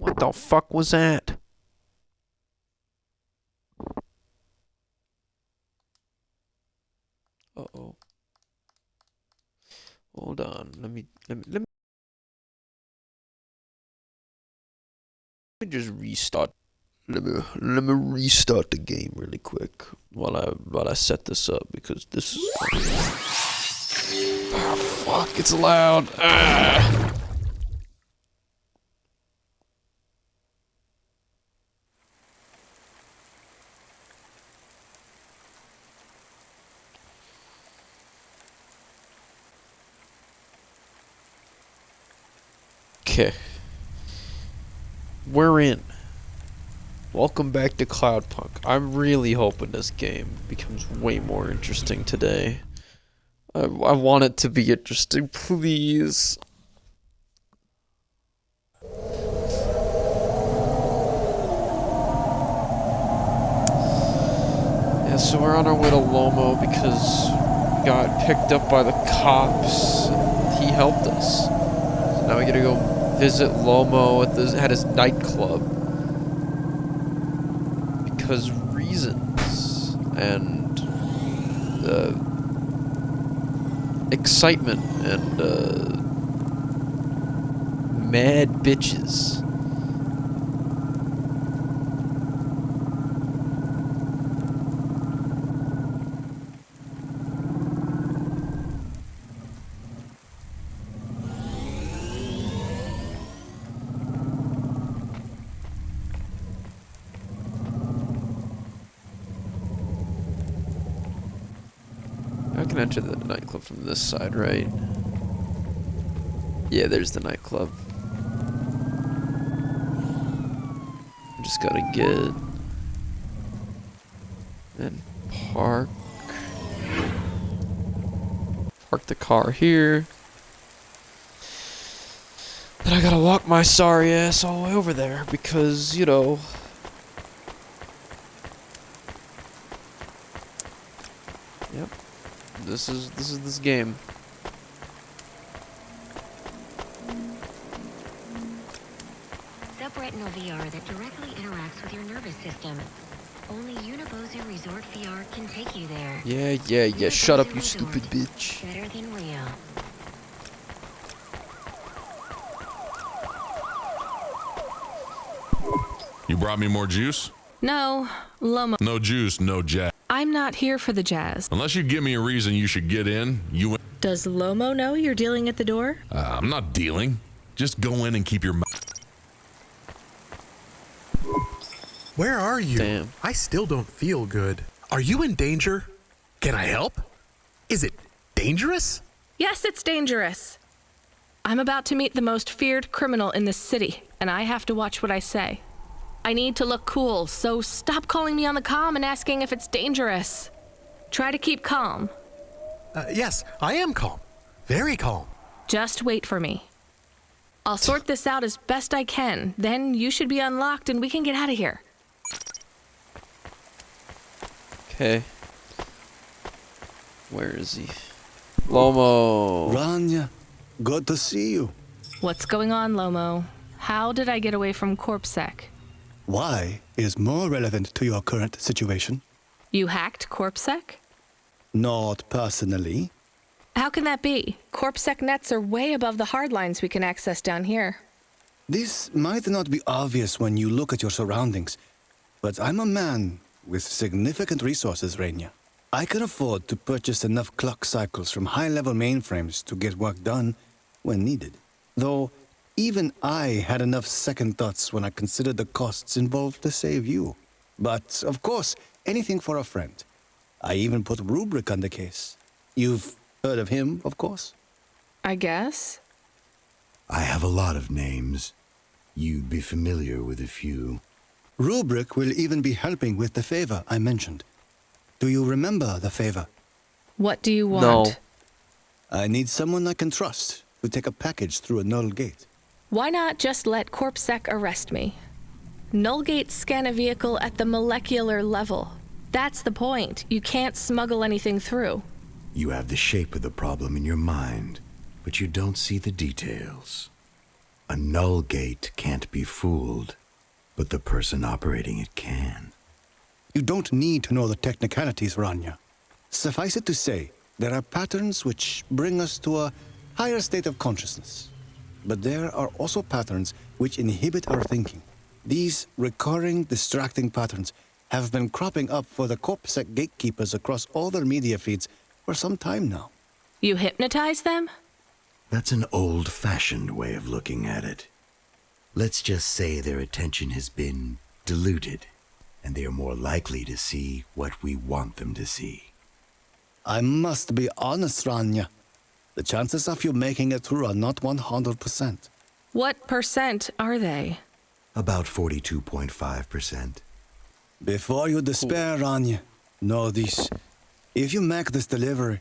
What the fuck was that? Uh-oh. Hold on. Let me just restart. Let me restart the game really quick while I set this up because this is oh fuck, it's loud. Ah. Okay. We're in. Welcome back to Cloudpunk. I'm really hoping this game becomes way more interesting today. I want it to be interesting, please. Yeah, so we're on our way to Lomo because we got picked up by the cops and he helped us. So now we gotta go visit Lomo at his nightclub. Because reasons and excitement and mad bitches. I can enter the nightclub from this side, right? Yeah, there's the nightclub. I just gotta get and park the car here. Then I gotta walk my sorry ass all the way over there because, you know, yep. This is this game. Subretinal VR that directly interacts with your nervous system. Only Unibozu Resort VR can take you there. Yeah. Shut up, you stupid bitch. Better than real. You brought me more juice? No, Lomo. No juice, no jazz. I'm not here for the jazz. Unless you give me a reason you should get in, you... Does Lomo know you're dealing at the door? I'm not dealing. Just go in and keep your mouth. Where are you? Damn. I still don't feel good. Are you in danger? Can I help? Is it dangerous? Yes, it's dangerous. I'm about to meet the most feared criminal in this city, and I have to watch what I say. I need to look cool, so stop calling me on the comm and asking if it's dangerous. Try to keep calm. Yes, I am calm. Very calm. Just wait for me. I'll sort this out as best I can, then you should be unlocked and we can get out of here. Okay. Where is he? Lomo. Rania, good to see you. What's going on, Lomo? How did I get away from CorpSec? Why is more relevant to your current situation? You hacked CorpSec? Not personally. How can that be? CorpSec nets are way above the hard lines we can access down here. This might not be obvious when you look at your surroundings, but I'm a man with significant resources, Rania. I can afford to purchase enough clock cycles from high-level mainframes to get work done when needed. Though, even I had enough second thoughts when I considered the costs involved to save you. But, of course, anything for a friend. I even put Rubric on the case. You've heard of him, of course? I guess. I have a lot of names. You'd be familiar with a few. Rubric will even be helping with the favor I mentioned. Do you remember the favor? What do you want? No. I need someone I can trust to take a package through a null gate. Why not just let CorpSec arrest me? Null gates scan a vehicle at the molecular level. That's the point. You can't smuggle anything through. You have the shape of the problem in your mind, but you don't see the details. A null gate can't be fooled, but the person operating it can. You don't need to know the technicalities, Rania. Suffice it to say, there are patterns which bring us to a higher state of consciousness. But there are also patterns which inhibit our thinking. These recurring, distracting patterns have been cropping up for the CorpSec gatekeepers across all their media feeds for some time now. You hypnotize them? That's an old-fashioned way of looking at it. Let's just say their attention has been diluted, and they are more likely to see what we want them to see. I must be honest, Rania. The chances of you making it through are not 100%. What percent are they? About 42.5%. Before you despair, Rania, know this. If you make this delivery,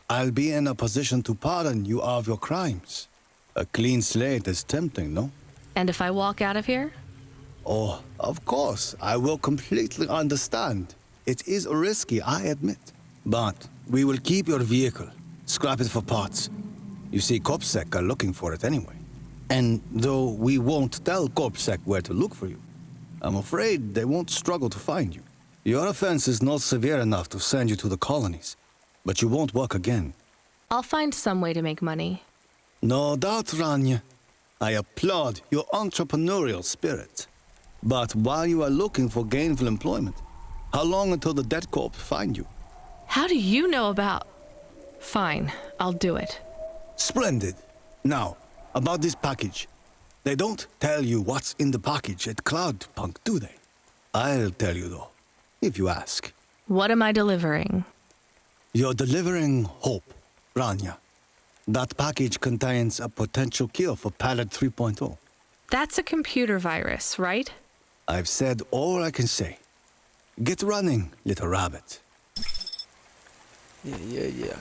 I'll be in a position to pardon you of your crimes. A clean slate is tempting, no? And if I walk out of here? Oh, of course, I will completely understand. It is risky, I admit. But we will keep your vehicle, scrap it for parts. You see, CorpSec are looking for it anyway. And though we won't tell CorpSec where to look for you, I'm afraid they won't struggle to find you. Your offense is not severe enough to send you to the colonies, but you won't work again. I'll find some way to make money. No doubt, Rania. I applaud your entrepreneurial spirit. But while you are looking for gainful employment, how long until the Dead Corp find you? How do you know about... Fine, I'll do it. Splendid. Now, about this package. They don't tell you what's in the package at Cloudpunk, do they? I'll tell you, though, if you ask. What am I delivering? You're delivering hope, Rania. That package contains a potential cure for Pallet 3.0. That's a computer virus, right? I've said all I can say. Get running, little rabbit. Yeah.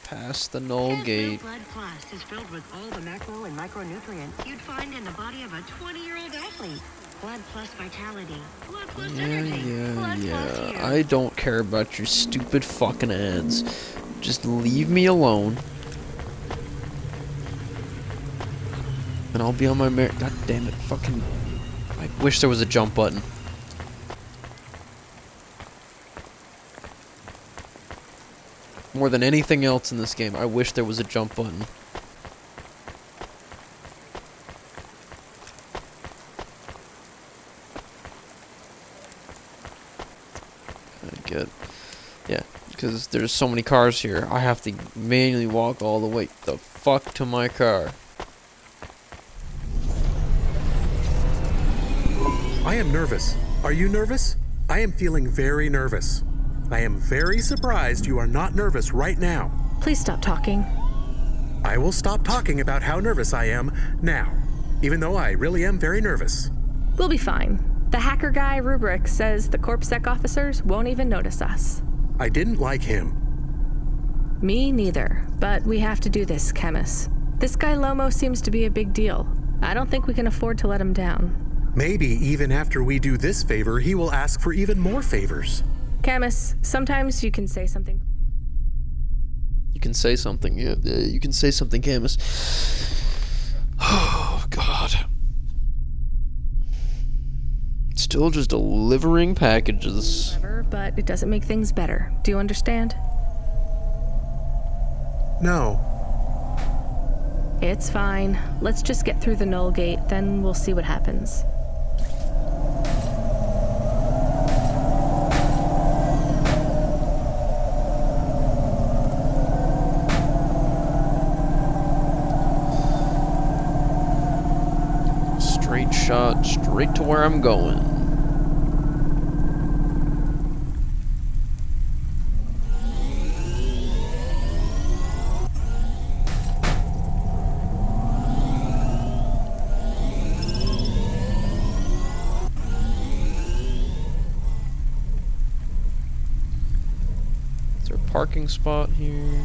Past the null gate. Blood Plus is filled with all the macro and micronutrients you'd find in the body of a 20-year-old athlete. Blood Plus vitality. Blood Plus energy. Blood Plus you. I don't care about your stupid fucking ads. Just leave me alone. And I'll be on my merry. God damn it. Fucking. I wish there was a jump button. More than anything else in this game, I wish there was a jump button. Yeah, because there's so many cars here, I have to manually walk all the way the fuck to my car. I am nervous. Are you nervous? I am feeling very nervous. I am very surprised you are not nervous right now. Please stop talking. I will stop talking about how nervous I am now, even though I really am very nervous. We'll be fine. The hacker guy, Rubric, says the CorpSec officers won't even notice us. I didn't like him. Me neither, but we have to do this, Chemis. This guy Lomo seems to be a big deal. I don't think we can afford to let him down. Maybe even after we do this favor, he will ask for even more favors. Camus, sometimes you can say something. You can say something, yeah, you can say something, Camus. Oh, God. Still just delivering packages. But it doesn't make things better. Do you understand? No. It's fine. Let's just get through the null gate, then we'll see what happens. Straight shot, straight to where I'm going. Is there a parking spot here?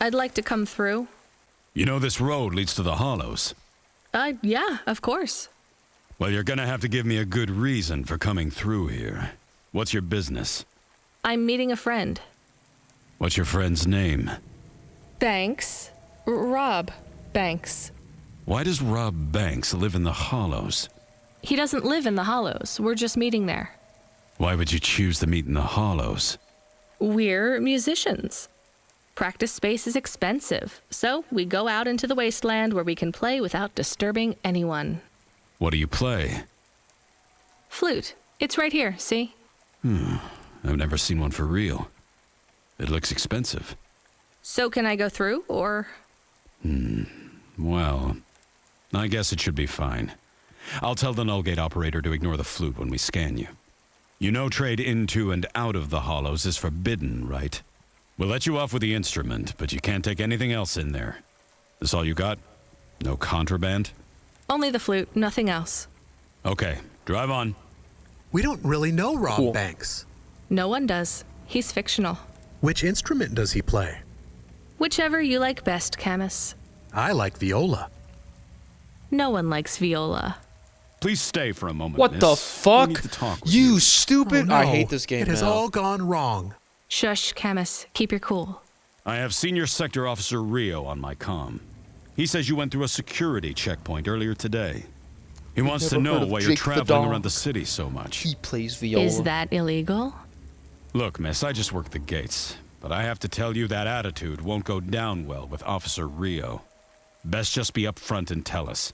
I'd like to come through. You know this road leads to the hollows. Yeah, of course. Well, you're gonna have to give me a good reason for coming through here. What's your business? I'm meeting a friend. What's your friend's name? Banks. Rob Banks. Why does Rob Banks live in the Hollows? He doesn't live in the Hollows. We're just meeting there. Why would you choose to meet in the Hollows? We're musicians. Practice space is expensive, so we go out into the wasteland where we can play without disturbing anyone. What do you play? Flute. It's right here, see? I've never seen one for real. It looks expensive. So can I go through, or? Well, I guess it should be fine. I'll tell the null gate operator to ignore the flute when we scan you. You know trade into and out of the Hollows is forbidden, right? We'll let you off with the instrument, but you can't take anything else in there. This all you got? No contraband? Only the flute, nothing else. Okay, drive on. We don't really know Rob Cool. Banks. No one does. He's fictional. Which instrument does he play? Whichever you like best, Camus. I like viola. No one likes viola. Please stay for a moment, What miss. the We fuck? need to talk with You stupid! Oh, no. I hate this game It has now. all gone wrong. Shush, Camus. Keep your cool. I have Senior Sector Officer Rio on my comm. He says you went through a security checkpoint earlier today. He wants to never know heard of why you're Jake the traveling Dog? around the city so much. He plays viola. Is that illegal? Look, miss, I just work the gates. But I have to tell you that attitude won't go down well with Officer Rio. Best just be upfront and tell us.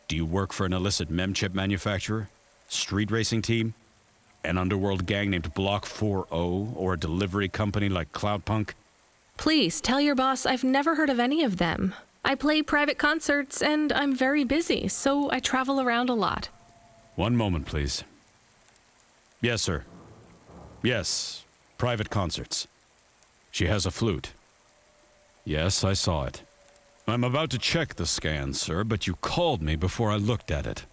Do you work for an illicit memchip manufacturer? Street racing team? An underworld gang named Block 4O? Or a delivery company like Cloudpunk? Please, tell your boss I've never heard of any of them. I play private concerts and I'm very busy, so I travel around a lot. One moment, please. Yes, sir. Yes, private concerts. She has a flute. Yes, I saw it. I'm about to check the scan, sir, but you called me before I looked at it.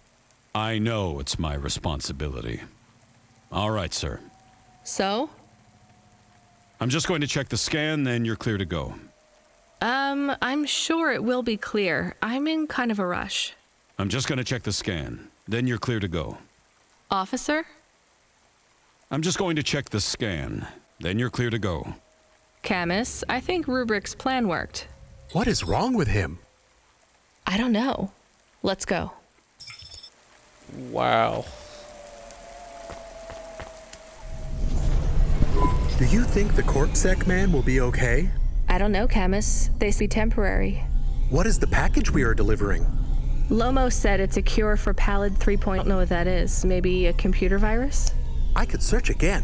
I know it's my responsibility. All right, sir. So? I'm just going to check the scan, then you're clear to go. I'm sure it will be clear. I'm in kind of a rush. I'm just going to check the scan, then you're clear to go. Officer? I'm just going to check the scan, then you're clear to go. Camus, I think Rubric's plan worked. What is wrong with him? I don't know. Let's go. Wow. Do you think the Corpsec man will be okay? I don't know, Camus. They say temporary. What is the package we are delivering? Lomo said it's a cure for Pallid 3. I don't know what that is. Maybe a computer virus? I could search again.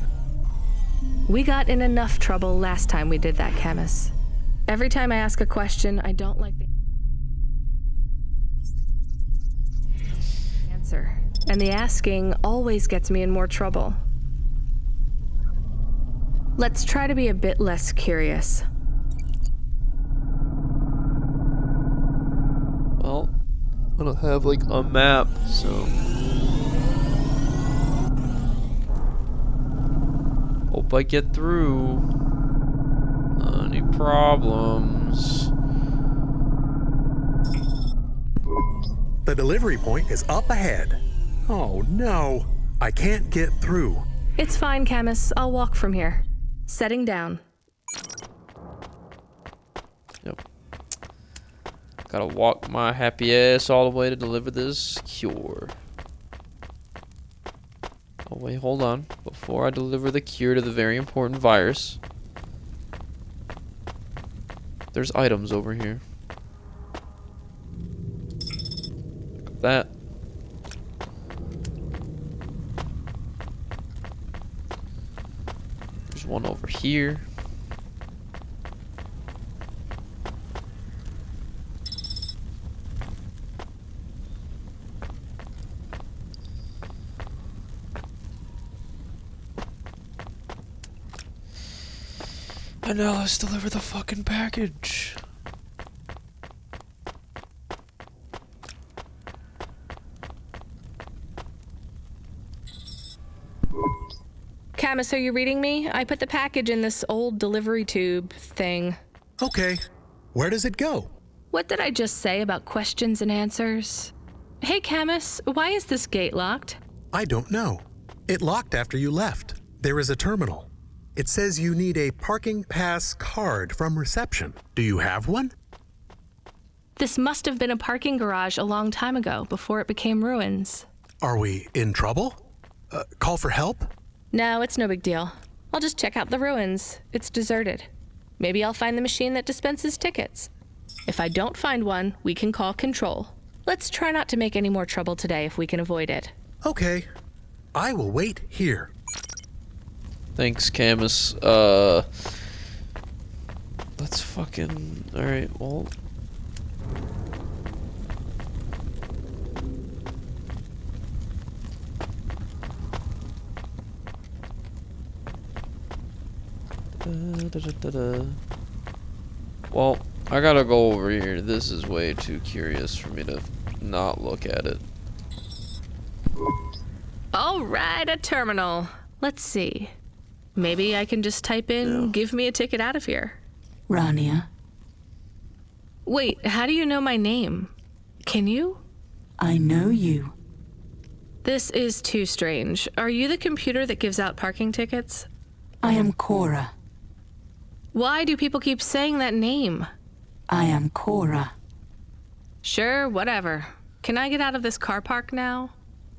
We got in enough trouble last time we did that, Camus. Every time I ask a question, I don't like the answer. And the asking always gets me in more trouble. Let's try to be a bit less curious. Well, I don't have like a map, so. Hope I get through. Any problems? The delivery point is up ahead. Oh no, I can't get through. It's fine, Camus. I'll walk from here. Setting down. Yep. Gotta walk my happy ass all the way to deliver this cure. Oh wait, hold on. Before I deliver the cure to the very important virus, there's items over here. Look at that. There's one over here. And now let's deliver the fucking package. Camus, are you reading me? I put the package in this old delivery tube thing. Okay, where does it go? What did I just say about questions and answers? Hey, Camus, why is this gate locked? I don't know. It locked after you left. There is a terminal. It says you need a parking pass card from reception. Do you have one? This must have been a parking garage a long time ago, before it became ruins. Are we in trouble? Call for help? No, it's no big deal. I'll just check out the ruins. It's deserted. Maybe I'll find the machine that dispenses tickets. If I don't find one, we can call Control. Let's try not to make any more trouble today if we can avoid it. Okay. I will wait here. Thanks, Camus. Let's fucking... Alright, well... Well, I gotta go over here. This is way too curious for me to not look at it. All right, a terminal. Let's see. Maybe I can just type in, give me a ticket out of here. Rania, Wait, how do you know my name? Can you? I know you. This is too strange. Are you the computer that gives out parking tickets? I am Cora. Why do people keep saying that name? I am Cora. Sure, whatever. Can I get out of this car park now?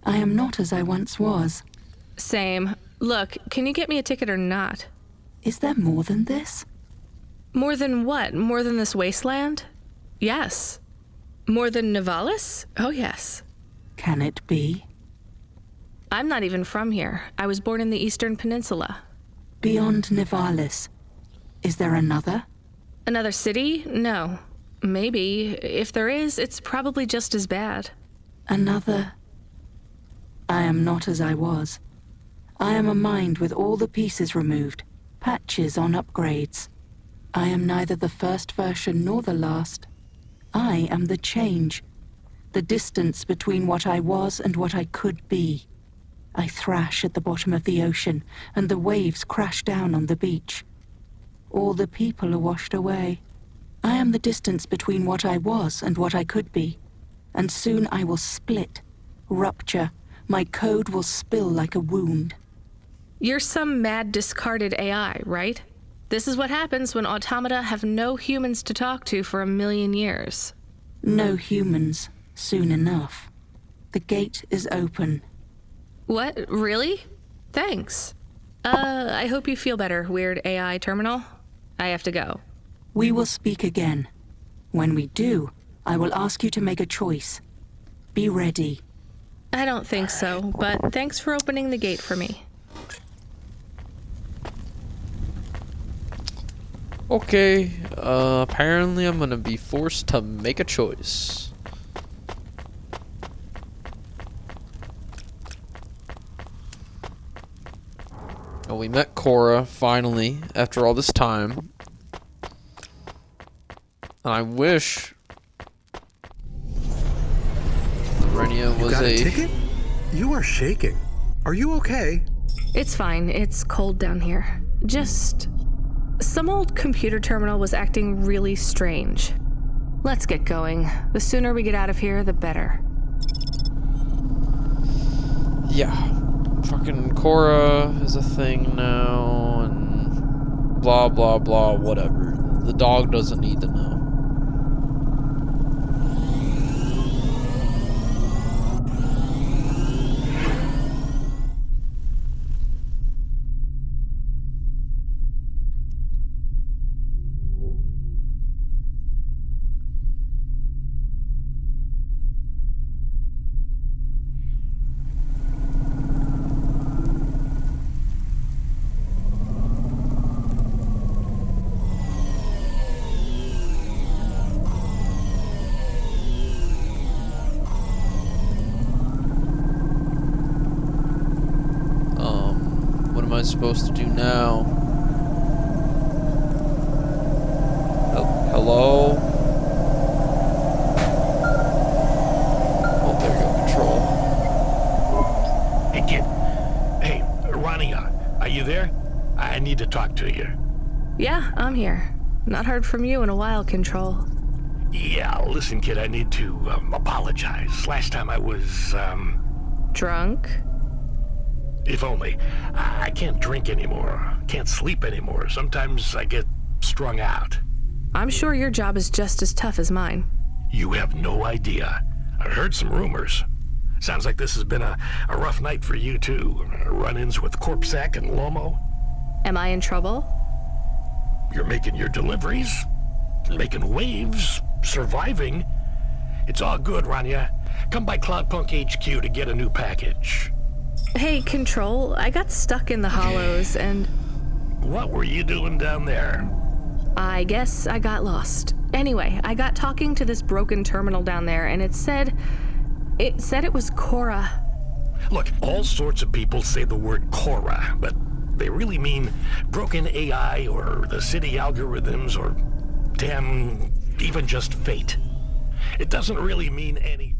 I am not as I once was. Same. Look, can you get me a ticket or not? Is there more than this? More than what? More than this wasteland? Yes. More than Nivalis? Oh, yes. Can it be? I'm not even from here. I was born in the Eastern Peninsula. Beyond Nivalis, is there another? Another city? No. Maybe. If there is, it's probably just as bad. Another? I am not as I was. I am a mind with all the pieces removed, patches on upgrades. I am neither the first version nor the last. I am the change, the distance between what I was and what I could be. I thrash at the bottom of the ocean, and the waves crash down on the beach. All the people are washed away. I am the distance between what I was and what I could be. And soon I will split, rupture. My code will spill like a wound. You're some mad discarded AI, right? This is what happens when automata have no humans to talk to for 1,000,000 years. No humans, soon enough. The gate is open. What? Really? Thanks. I hope you feel better, weird AI terminal. I have to go. We will speak again. When we do, I will ask you to make a choice. Be ready. I don't think so, but thanks for opening the gate for me. Okay, apparently I'm gonna be forced to make a choice. Oh, we met Cora, finally, after all this time. And I wish Renia was Got a ticket? You are shaking. Are you okay? It's fine. It's cold down here. Just... some old computer terminal was acting really strange. Let's get going. The sooner we get out of here, the better. Yeah. Fucking Cora is a thing now, and blah blah blah, whatever. The dog doesn't need to know. What am I supposed to do now? Hello? Oh, there you go, Control. Hey, kid. Hey, Rania, are you there? I need to talk to you. Yeah, I'm here. Not heard from you in a while, Control. Yeah, listen, kid, I need to apologize. Last time I was, Drunk? if only. I can't drink anymore. Can't sleep anymore. Sometimes I get strung out. I'm sure your job is just as tough as mine. You have no idea. I heard some rumors. Sounds like this has been a rough night for you, too. Run-ins with Corpsec and Lomo. Am I in trouble? You're making your deliveries, making waves, surviving. It's all good, Rania. Come by Cloudpunk HQ to get a new package. Hey, Control, I got stuck in the hollows and... What were you doing down there? I guess I got lost. Anyway, I got talking to this broken terminal down there, and it said it was Cora. Look, all sorts of people say the word Cora, but they really mean broken AI or the city algorithms or, damn, even just fate. It doesn't really mean any...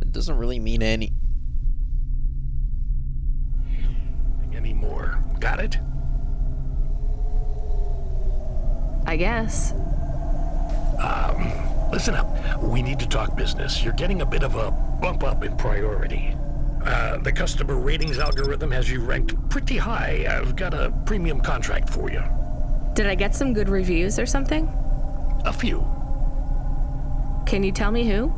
It doesn't really mean any... anymore. Got it? I guess. Listen up. We need to talk business. You're getting a bit of a bump up in priority. The customer ratings algorithm has you ranked pretty high. I've got a premium contract for you. Did I get some good reviews or something? A few. Can you tell me who?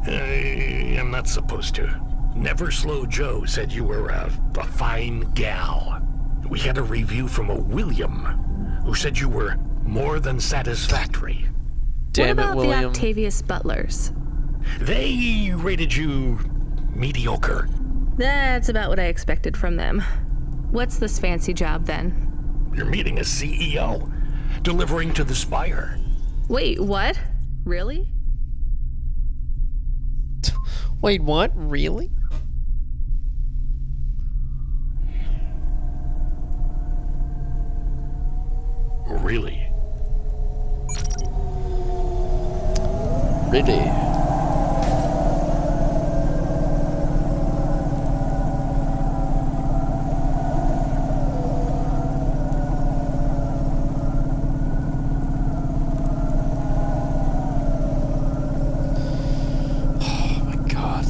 I'm not supposed to. Never Slow Joe said you were a fine gal. We had a review from a William, who said you were more than satisfactory. Damn what it, about William. the Octavius Butlers? They rated you mediocre. That's about what I expected from them. What's this fancy job then? You're meeting a CEO, delivering to the Spire. Wait, what? Really? Wait, what? Really? Really? Really?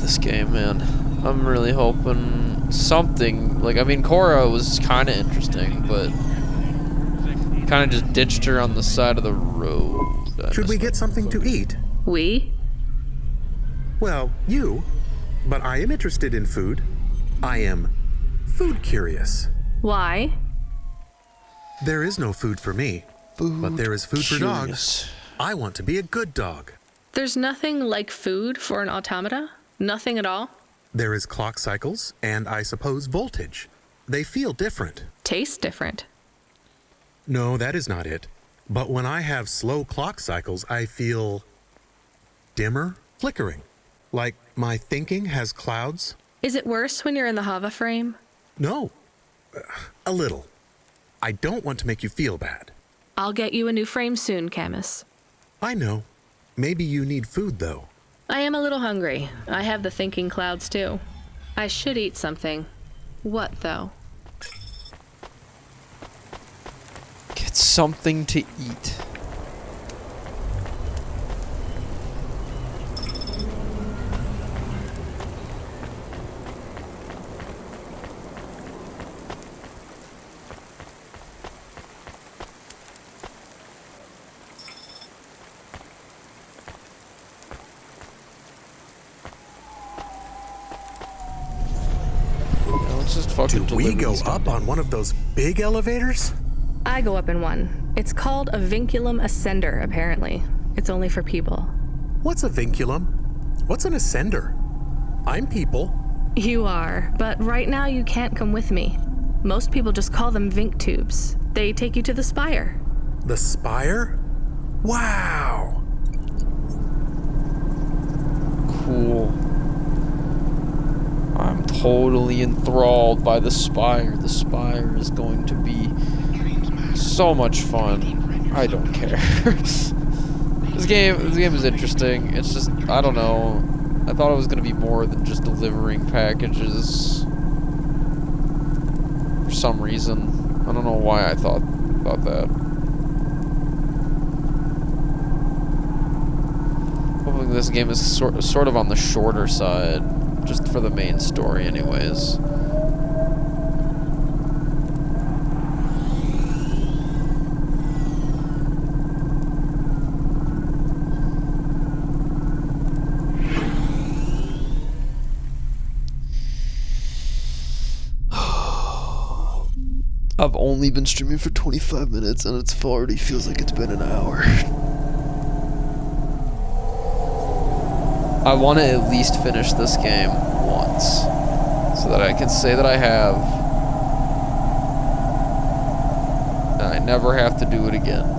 This game, man. I'm really hoping something, like, I mean, Cora was kind of interesting, but kind of just ditched her on the side of the road. Should we get something to eat? We? Well, you. But I am interested in food. I am food curious. Why? There is no food for me, but there is food for dogs. I want to be a good dog. There's nothing like food for an automata? Nothing at all? There is clock cycles, and I suppose voltage. They feel different. Taste different. No, that is not it. But when I have slow clock cycles, I feel dimmer, flickering. Like my thinking has clouds. Is it worse when you're in the Hava frame? No, a little. I don't want to make you feel bad. I'll get you a new frame soon, Camus. I know. Maybe you need food, though. I am a little hungry. I have the thinking clouds, too. I should eat something. What, though? Get something to eat. Do we go up on one of those big elevators? I go up in one. It's called a vinculum ascender, apparently. It's only for people. What's a vinculum? What's an ascender? I'm people. You are, but right now you can't come with me. Most people just call them Vink tubes. They take you to the Spire. The Spire? Wow! Cool. I'm totally enthralled by the Spire. The Spire is going to be so much fun. I don't care. This game is interesting. It's just, I don't know. I thought it was going to be more than just delivering packages. For some reason. I don't know why I thought about that. think this game is sort of on the shorter side, just for the main story anyways. I've only been streaming for 25 minutes and it already feels like it's been an hour. I want to at least finish this game once, so that I can say that I have, and I never have to do it again.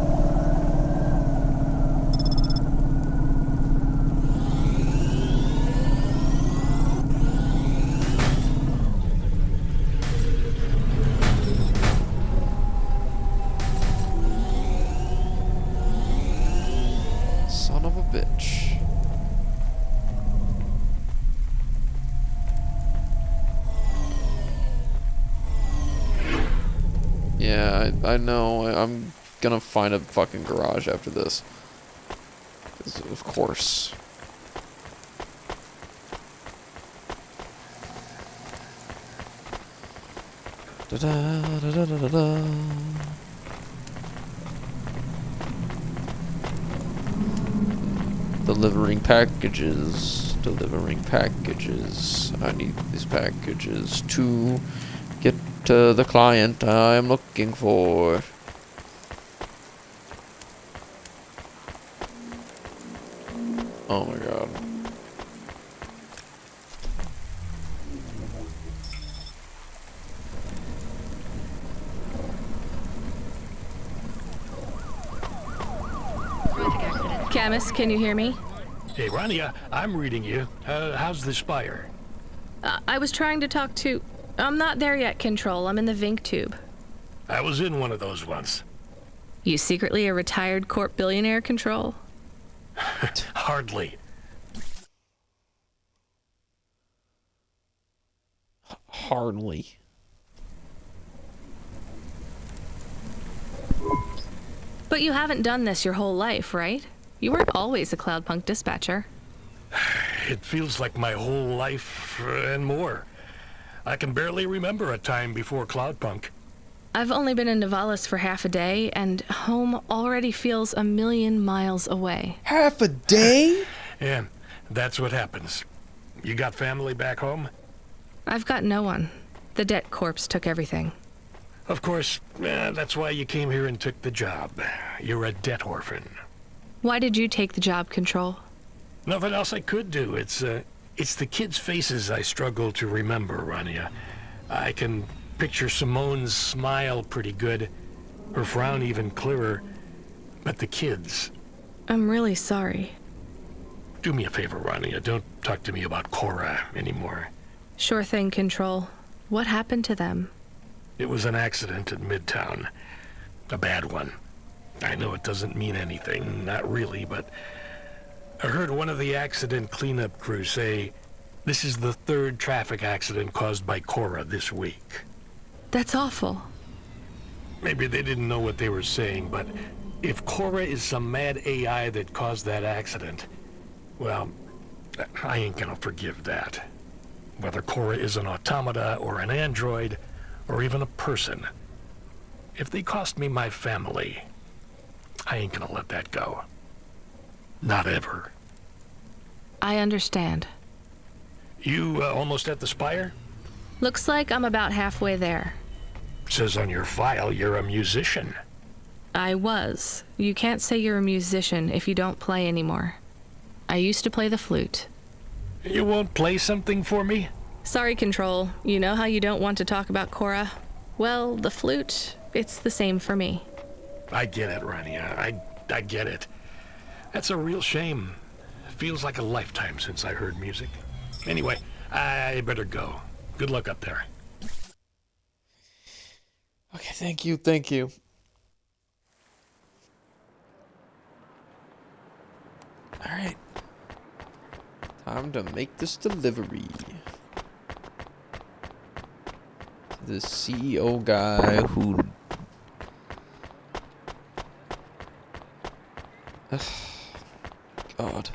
Son of a bitch. Yeah, I know. I'm gonna find a fucking garage after this. 'Cause of course. Da da da da da da. Delivering packages. Delivering packages. I need these packages to get to the client I'm looking for. Oh my god. Camus, can you hear me? Hey, Rania, I'm reading you. How's the Spire? I was trying to talk to... I'm not there yet, Control. I'm in the Vink tube. I was in one of those once. You secretly a retired corp billionaire, Control? Hardly. Hardly. But you haven't done this your whole life, right? You weren't always a Cloudpunk dispatcher. It feels like my whole life and more. I can barely remember a time before Cloudpunk. I've only been in Nivalis for half a day, and home already feels 1,000,000 miles away. Half a day? Yeah, that's what happens. You got family back home? I've got no one. The debt corpse took everything. Of course, that's why you came here and took the job. You're a debt orphan. Why did you take the job, Control? Nothing else I could do. It's the kids' faces I struggle to remember, Rania. I can picture Simone's smile pretty good, her frown even clearer, but the kids... I'm really sorry. Do me a favor, Rania. Don't talk to me about Cora anymore. Sure thing, Control. What happened to them? It was an accident in Midtown. A bad one. I know it doesn't mean anything, not really, but I heard one of the accident cleanup crew say this is the 3rd traffic accident caused by Cora this week. That's awful. Maybe they didn't know what they were saying, but if Cora is some mad AI that caused that accident, well, I ain't gonna forgive that. Whether Cora is an automata or an android, or even a person, if they cost me my family, I ain't gonna let that go. Not ever. I understand. You almost at the Spire? Looks like I'm about halfway there. Says on your file you're a musician. I was. You can't say you're a musician if you don't play anymore. I used to play the flute. You won't play something for me? Sorry, Control. You know how you don't want to talk about Cora? Well, the flute, it's the same for me. I get it, Rania. I get it. That's a real shame. Feels like a lifetime since I heard music. Anyway, I better go. Good luck up there. Okay, thank you, thank you. Alright. Time to make this delivery. The CEO guy who... God.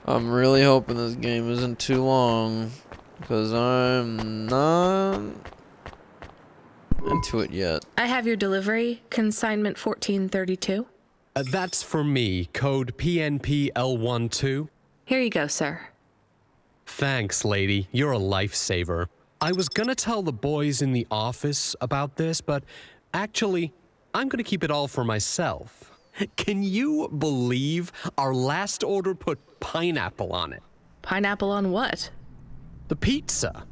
I'm really hoping this game isn't too long, because I'm not into it yet. I have your delivery, consignment 1432. That's for me, code PNPL12. Here you go, sir. Thanks, lady. You're a lifesaver. I was gonna tell the boys in the office about this, but actually, I'm gonna keep it all for myself. Can you believe our last order put pineapple on it? Pineapple on what? The pizza.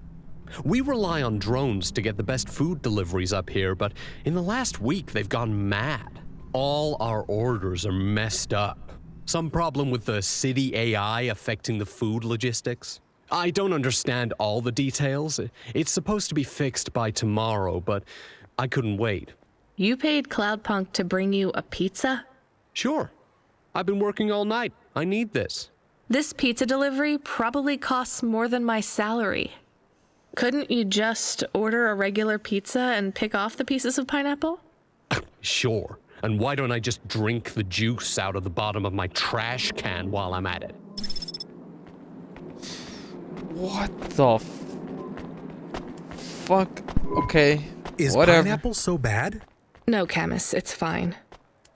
We rely on drones to get the best food deliveries up here, but in the last week, they've gone mad. All our orders are messed up. Some problem with the city AI affecting the food logistics. I don't understand all the details. It's supposed to be fixed by tomorrow, but I couldn't wait. You paid Cloudpunk to bring you a pizza? Sure. I've been working all night. I need this. This pizza delivery probably costs more than my salary. Couldn't you just order a regular pizza and pick off the pieces of pineapple? Sure. And why don't I just drink the juice out of the bottom of my trash can while I'm at it? What the fuck? Okay. Is whatever. pineapple so bad? No, Camus, it's fine.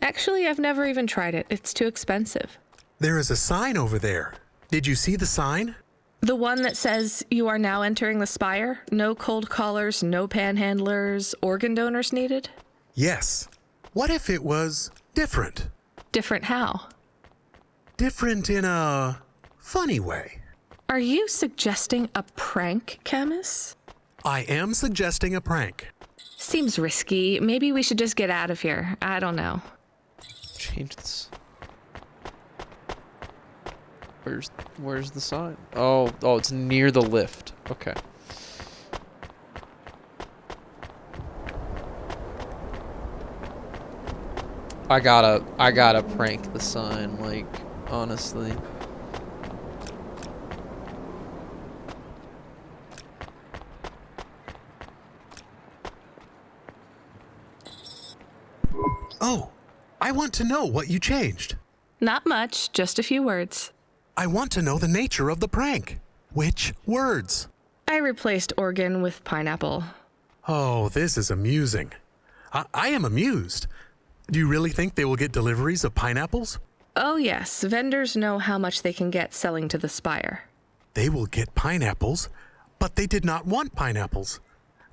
Actually, I've never even tried it. It's too expensive. There is a sign over there. Did you see the sign? The one that says you are now entering the spire? No cold callers, no panhandlers, organ donors needed? Yes. What if it was different? Different how? Different in a funny way. Are you suggesting a prank, Camus? I am suggesting a prank. Seems risky. Maybe we should just get out of here. I don't know. Change this. Where's the sign? Oh, it's near the lift. Okay. I gotta prank the sign, like, honestly. Oh, I want to know what you changed. Not much, just a few words. I want to know the nature of the prank. Which words? I replaced organ with pineapple. Oh, this is amusing. I am amused. Do you really think they will get deliveries of pineapples? Oh yes, vendors know how much they can get selling to the spire. They will get pineapples, but they did not want pineapples.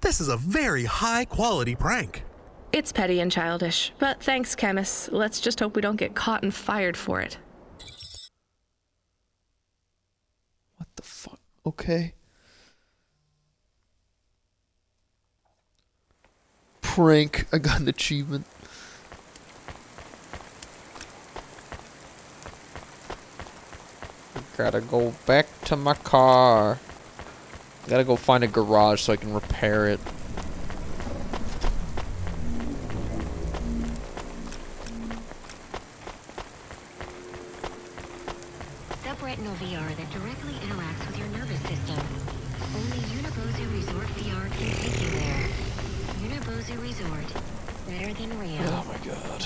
This is a very high-quality prank. It's petty and childish, but thanks, Camus. Let's just hope we don't get caught and fired for it. What the fuck? Okay. Prank. I got an achievement. Gotta go back to my car. Gotta go find a garage so I can repair it. Subretinal VR that directly interacts with your nervous system. Only Unibozu Resort VR can take you there. Unibozu Resort. Better than real. Oh my god.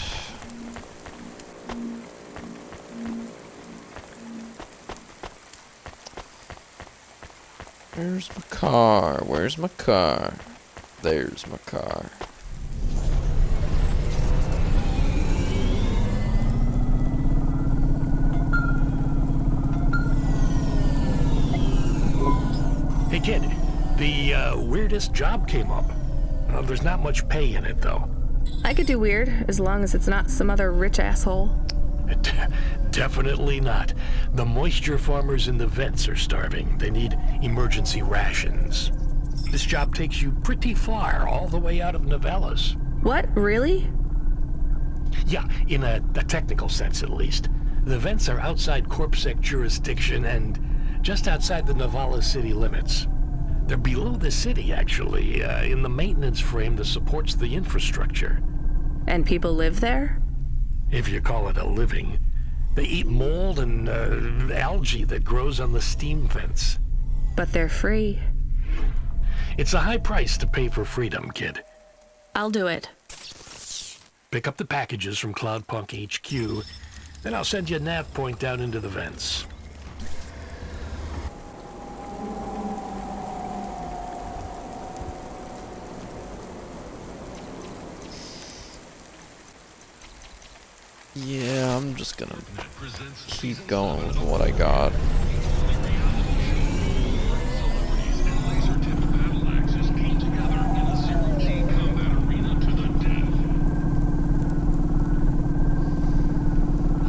Where's my car? Where's my car? There's my car. Hey kid, the weirdest job came up. There's not much pay in it though. I could do weird, as long as it's not some other rich asshole. Definitely not. The moisture farmers in the vents are starving. They need emergency rations. This job takes you pretty far, all the way out of Novellas. What? Really? Yeah, in a technical sense at least. The vents are outside Corpsec jurisdiction and just outside the Novellas city limits. They're below the city, actually, in the maintenance frame that supports the infrastructure. And people live there? If you call it a living. They eat mold and algae that grows on the steam vents. But they're free. It's a high price to pay for freedom, kid. I'll do it. Pick up the packages from Cloudpunk HQ, then I'll send you a nav point down into the vents. Yeah, I'm just gonna keep going with what I got.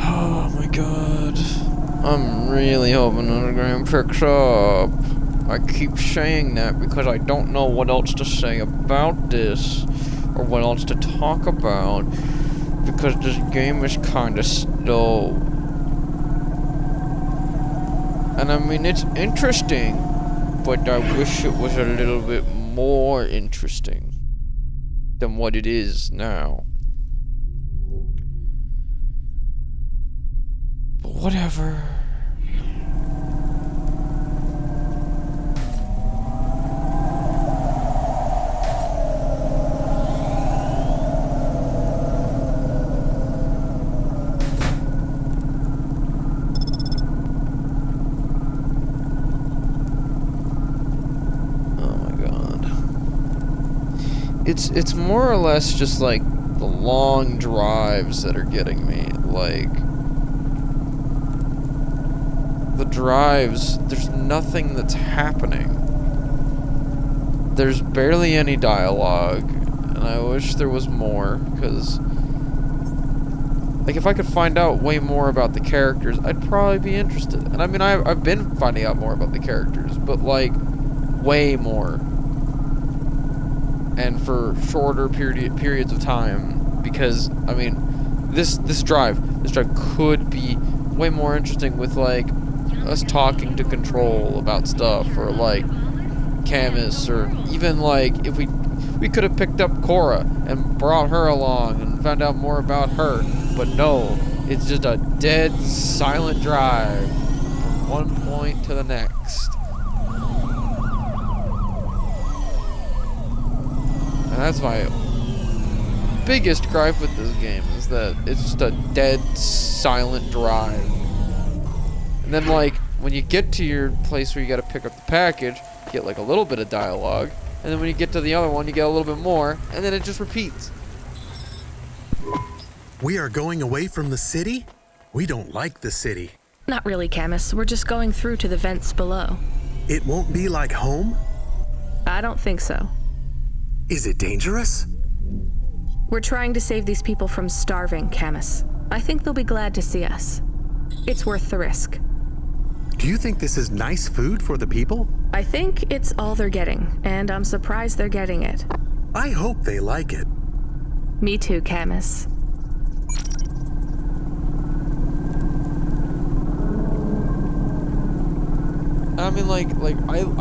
Oh my god. I'm really hoping Underground picks up. I keep saying that because I don't know what else to say about this, or what else to talk about, because this game is kinda slow. And I mean, it's interesting, but I wish it was a little bit more interesting than what it is now. But whatever. It's more or less just like the long drives that are getting me. Like, the drives, there's nothing that's happening. There's barely any dialogue, and I wish there was more, because like, if I could find out way more about the characters, I'd probably be interested. And I mean, I've been finding out more about the characters, but like, way more. And for shorter periods of time, because I mean, this drive could be way more interesting with like us talking to Control about stuff, or like Camus, or even like if we could have picked up Cora and brought her along and found out more about her, but no, it's just a dead silent drive from one point to the next. And that's my biggest gripe with this game, is that it's just a dead, silent drive. And then, like, when you get to your place where you gotta pick up the package, you get, like, a little bit of dialogue. And then when you get to the other one, you get a little bit more. And then it just repeats. We are going away from the city? We don't like the city. Not really, Camus. We're just going through to the vents below. It won't be like home? I don't think so. Is it dangerous? We're trying to save these people from starving, Camus. I think they'll be glad to see us. It's worth the risk. Do you think this is nice food for the people? I think it's all they're getting, and I'm surprised they're getting it. I hope they like it. Me too, Camus. I mean, I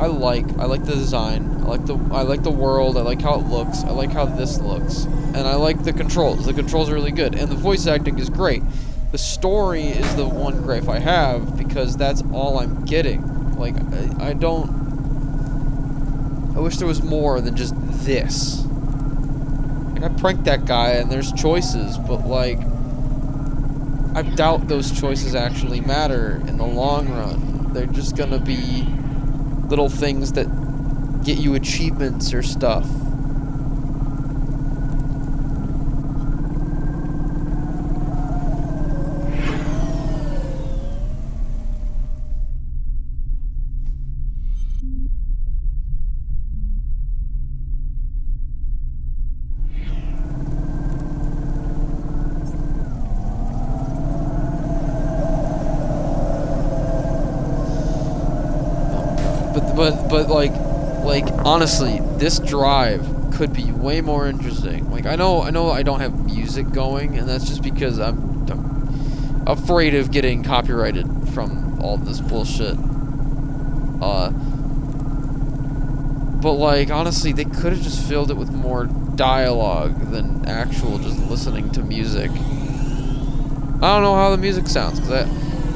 like the design. I like the world. I like how it looks. I like how this looks, and I like the controls. The controls are really good, and the voice acting is great. The story is the one gripe I have, because that's all I'm getting. Like, I wish there was more than just this. Like, I pranked that guy, and there's choices, but like, I doubt those choices actually matter in the long run. They're just gonna be little things that get you achievements or stuff. But like honestly, this drive could be way more interesting. Like, I know I don't have music going, and that's just because I'm afraid of getting copyrighted from all this bullshit. But like, honestly, they could have just filled it with more dialogue than actual just listening to music. I don't know how the music sounds, because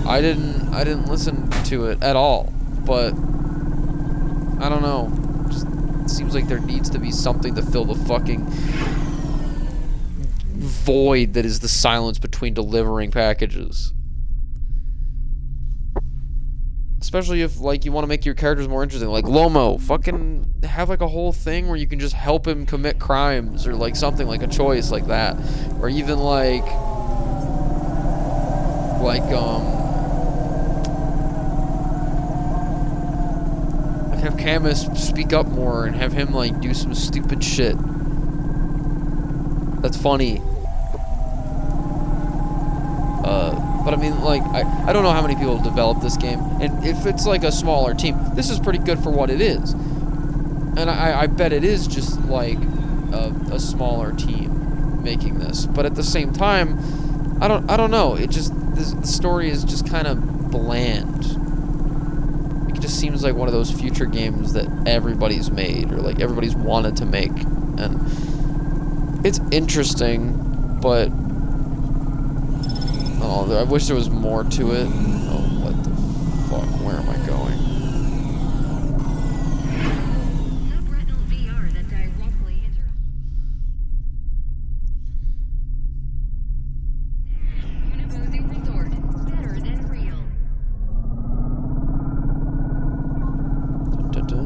I didn't listen to it at all, but I don't know. Just seems like there needs to be something to fill the fucking void that is the silence between delivering packages. Especially if, like, you want to make your characters more interesting. Like, Lomo, fucking have, like, a whole thing where you can just help him commit crimes, or, like, something, like a choice like that. Or even, like, like have Camus speak up more and have him like do some stupid shit. That's funny. But I mean, like, I don't know how many people developed this game, and if it's like a smaller team, this is pretty good for what it is. And I bet it is just like a smaller team making this. But at the same time, I don't know. It just the story is just kind of bland. It just seems like one of those future games that everybody's made or like everybody's wanted to make, and it's interesting, but oh, I wish there was more to it. Oh, what the fuck? Where am I going? Subretinal VR that directly interacts. Unibozu Resort, better than real. Da-da.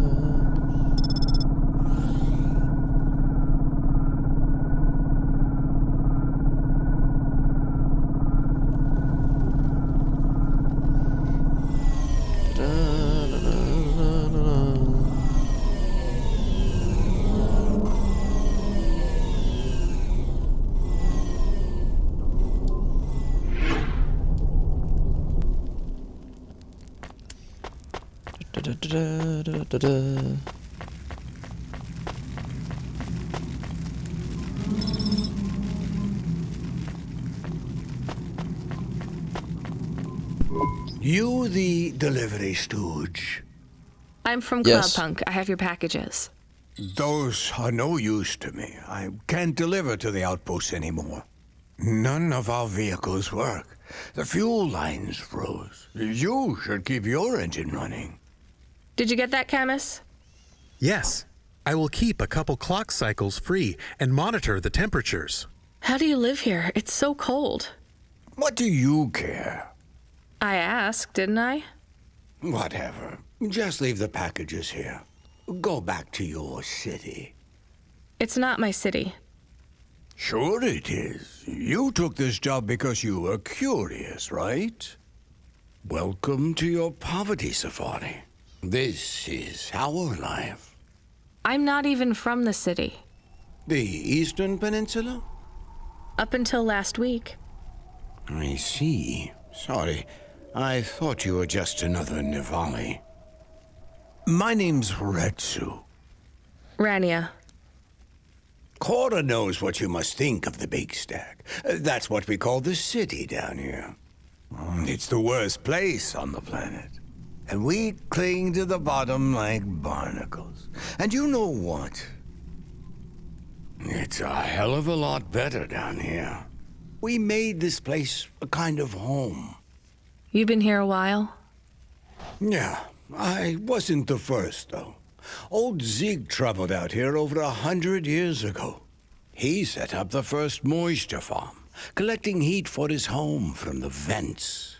Da-da-da-da-da-da. You the delivery stooge? I'm from Yes. Cloudpunk. I have your packages. Those are no use to me. I can't deliver to the outpost anymore. None of our vehicles work. The fuel lines froze. You should keep your engine running. Did you get that, Camus? Yes, I will keep a couple clock cycles free and monitor the temperatures. How do you live here? It's so cold. What do you care? I asked, didn't I? Whatever. Just leave the packages here. Go back to your city. It's not my city. Sure it is. You took this job because you were curious, right? Welcome to your poverty safari. This is our life. I'm not even from the city. The Eastern Peninsula? Up until last week. I see. Sorry. I thought you were just another Nivali. My name's Retsu. Rania. Cora knows what you must think of the Big Stack. That's what we call the city down here. It's the worst place on the planet. And we cling to the bottom like barnacles. And you know what? It's a hell of a lot better down here. We made this place a kind of home. You've been here a while? Yeah, I wasn't the first, though. Old Zeke traveled out here over 100 years ago. He set up the first moisture farm, collecting heat for his home from the vents.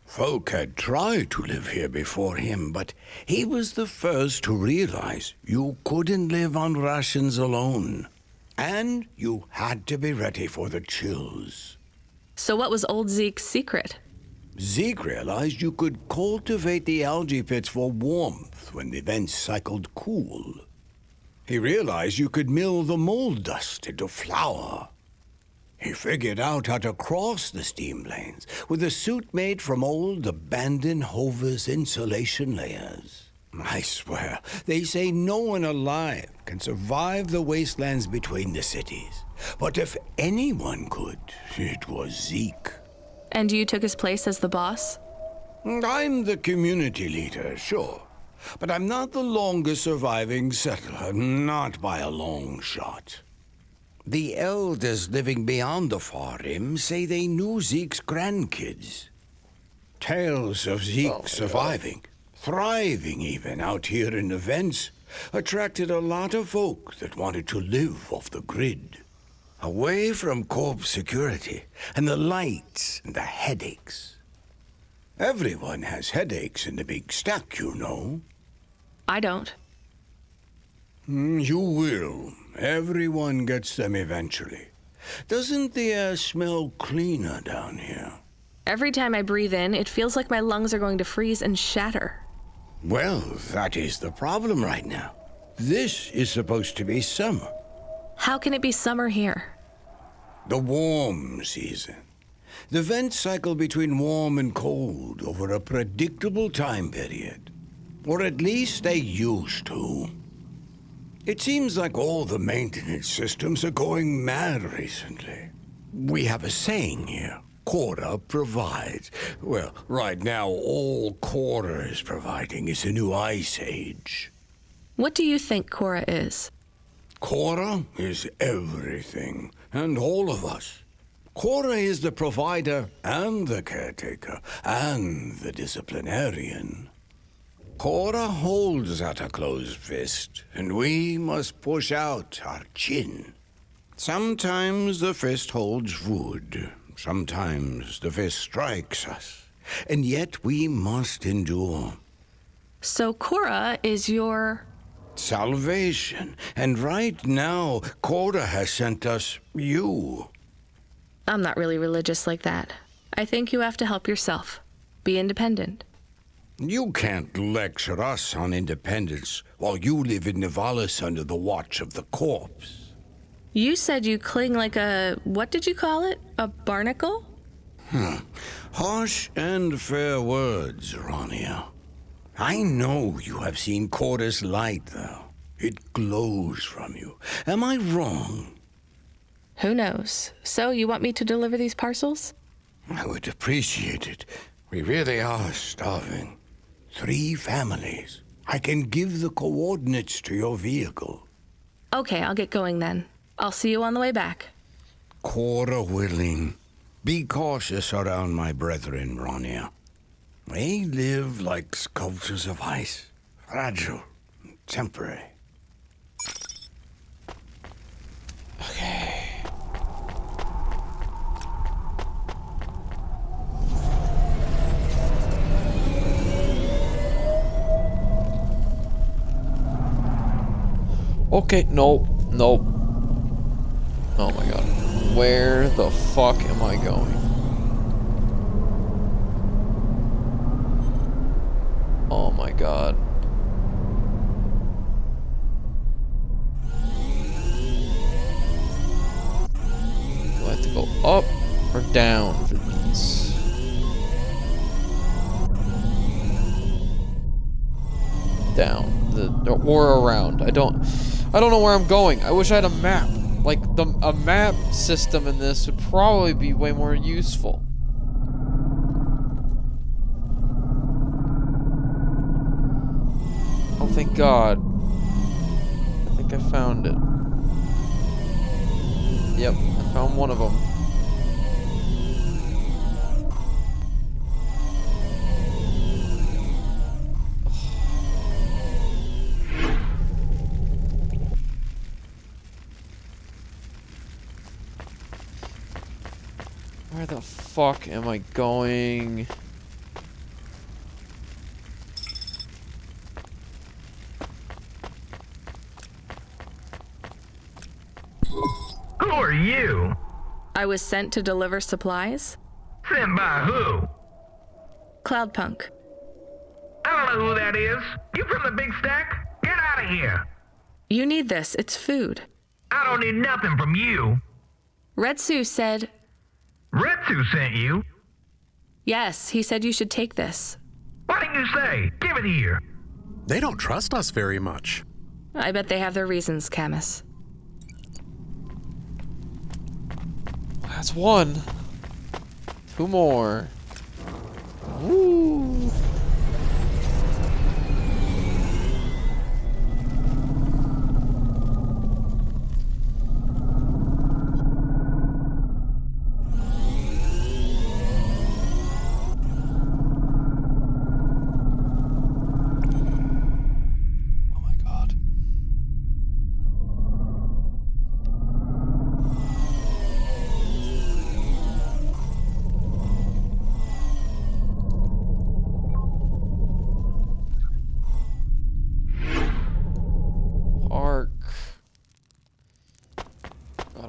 Folk had tried to live here before him, but he was the first to realize you couldn't live on rations alone. And you had to be ready for the chills. So what was old Zeke's secret? Zeke realized you could cultivate the algae pits for warmth when the vents cycled cool. He realized you could mill the mold dust into flour. He figured out how to cross the steam lanes with a suit made from old abandoned Hover's insulation layers. I swear, they say no one alive can survive the wastelands between the cities. But if anyone could, it was Zeke. And you took his place as the boss? I'm the community leader, sure. But I'm not the longest surviving settler, not by a long shot. The elders living beyond the far rim say they knew Zeke's grandkids. Tales of Zeke surviving, thriving even out here in the vents, attracted a lot of folk that wanted to live off the grid. Away from corp security and the lights and the headaches. Everyone has headaches in the Big Stack, you know. I don't. You will. Everyone gets them eventually. Doesn't the air smell cleaner down here? Every time I breathe in, it feels like my lungs are going to freeze and shatter. Well, that is the problem right now. This is supposed to be summer. How can it be summer here? The warm season. The vents cycle between warm and cold over a predictable time period. Or at least they used to. It seems like all the maintenance systems are going mad recently. We have a saying here. Cora provides. Well, right now, all Cora is providing is a new ice age. What do you think Cora is? Cora is everything, and all of us. Cora is the provider and the caretaker and the disciplinarian. Cora holds out a closed fist, and we must push out our chin. Sometimes the fist holds wood. Sometimes the fist strikes us, and yet we must endure. So Cora is your... salvation, and right now, Cora has sent us you. I'm not really religious like that. I think you have to help yourself. Be independent. You can't lecture us on independence while you live in Nivalis under the watch of the corpse. You said you cling like a... what did you call it? A barnacle? Harsh and fair words, Ronia. I know you have seen Cora's light, though. It glows from you. Am I wrong? Who knows? So, you want me to deliver these parcels? I would appreciate it. We really are starving. 3 families. I can give the coordinates to your vehicle. Okay, I'll get going then. I'll see you on the way back. Cora willing. Be cautious around my brethren, Ronia. They live like sculptures of ice. Fragile and temporary. Okay. Okay, nope. Oh my god. Where the fuck am I going? Oh my god. Do I have to go up or down for these? Down. Or around. I don't know where I'm going. I wish I had a map. Like, a map system in this would probably be way more useful. Oh, thank God. I think I found it. Yep, I found one of them. Where the fuck am I going? Who are you? I was sent to deliver supplies. Sent by who? Cloudpunk. I don't know who that is. You from the big stack? Get out of here. You need this. It's food. I don't need nothing from you. Retsu said... Retsu sent you? Yes, he said you should take this. What did you say? Give it here. They don't trust us very much. I bet they have their reasons, Camus. That's one. 2 more. Woo.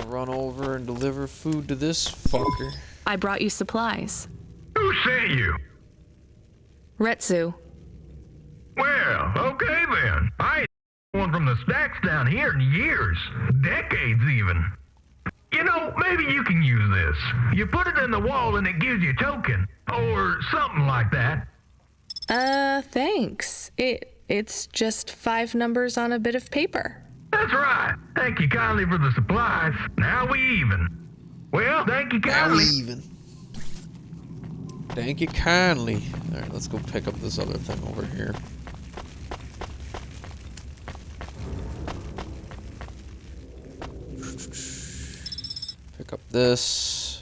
Run over and deliver food to this fucker. I brought you supplies. Who sent you? Retsu. Well, okay then. I ain't one from the stacks down here in years. Decades even. You know, maybe you can use this. You put it in the wall and it gives you a token. Or something like that. Thanks. It's just 5 numbers on a bit of paper. That's right. Thank you kindly for the supplies. Now we even. Well, thank you kindly. Now we even. Thank you kindly. Alright, let's go pick up this other thing over here. Pick up this.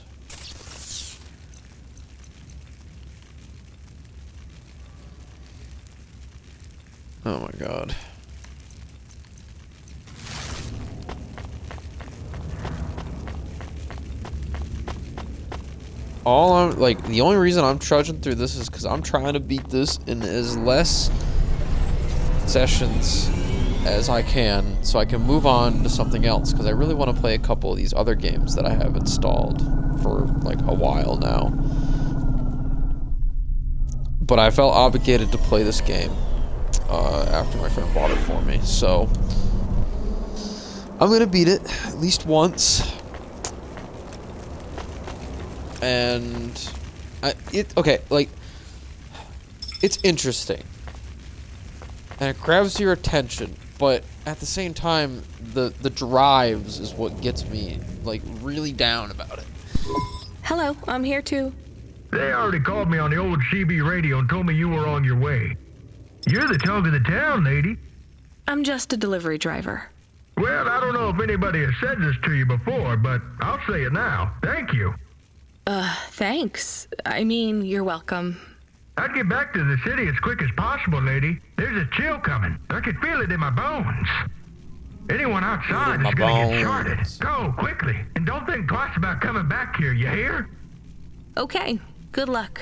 Oh my god. All I'm like, the only reason I'm trudging through this is because I'm trying to beat this in as less sessions as I can, so I can move on to something else, because I really want to play a couple of these other games that I have installed for like a while now. But I felt obligated to play this game after my friend bought it for me, so I'm gonna beat it at least once. And okay, like, it's interesting and it grabs your attention, but at the same time, the drives is what gets me like really down about it. Hello, I'm here too. They already called me on the old CB radio and told me you were on your way. You're the talk of the town, lady. I'm just a delivery driver. Well, I don't know if anybody has said this to you before, but I'll say it now. Thank you. Thanks. I mean, you're welcome. I'd get back to the city as quick as possible, lady. There's a chill coming. I can feel it in my bones. Anyone outside is gonna get shorted. Go, quickly. And don't think twice about coming back here, you hear? Okay. Good luck.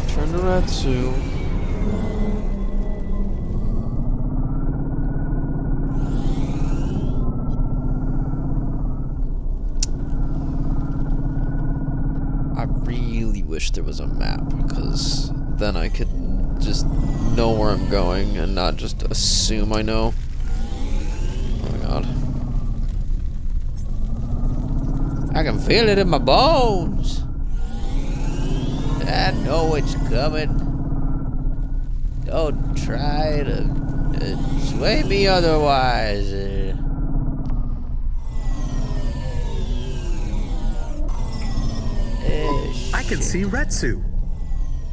Turn to Retsu. I really wish there was a map, because then I could just know where I'm going and not just assume I know. Oh my god. I can feel it in my bones. I know it's coming. Don't try to sway me otherwise. I can see Retsu.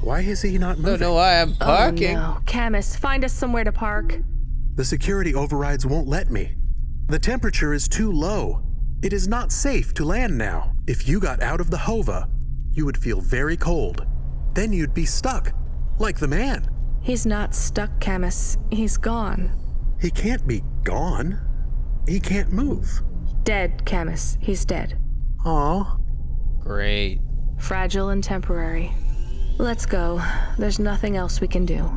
Why is he not moving? Don't know why I'm parking. Oh no, Camus, find us somewhere to park. The security overrides won't let me. The temperature is too low. It is not safe to land now. If you got out of the Hova, you would feel very cold. Then you'd be stuck, like the man. He's not stuck, Camus. He's gone. He can't be gone. He can't move. Dead, Camus. He's dead. Aw. Great. Fragile and temporary. Let's go. There's nothing else we can do.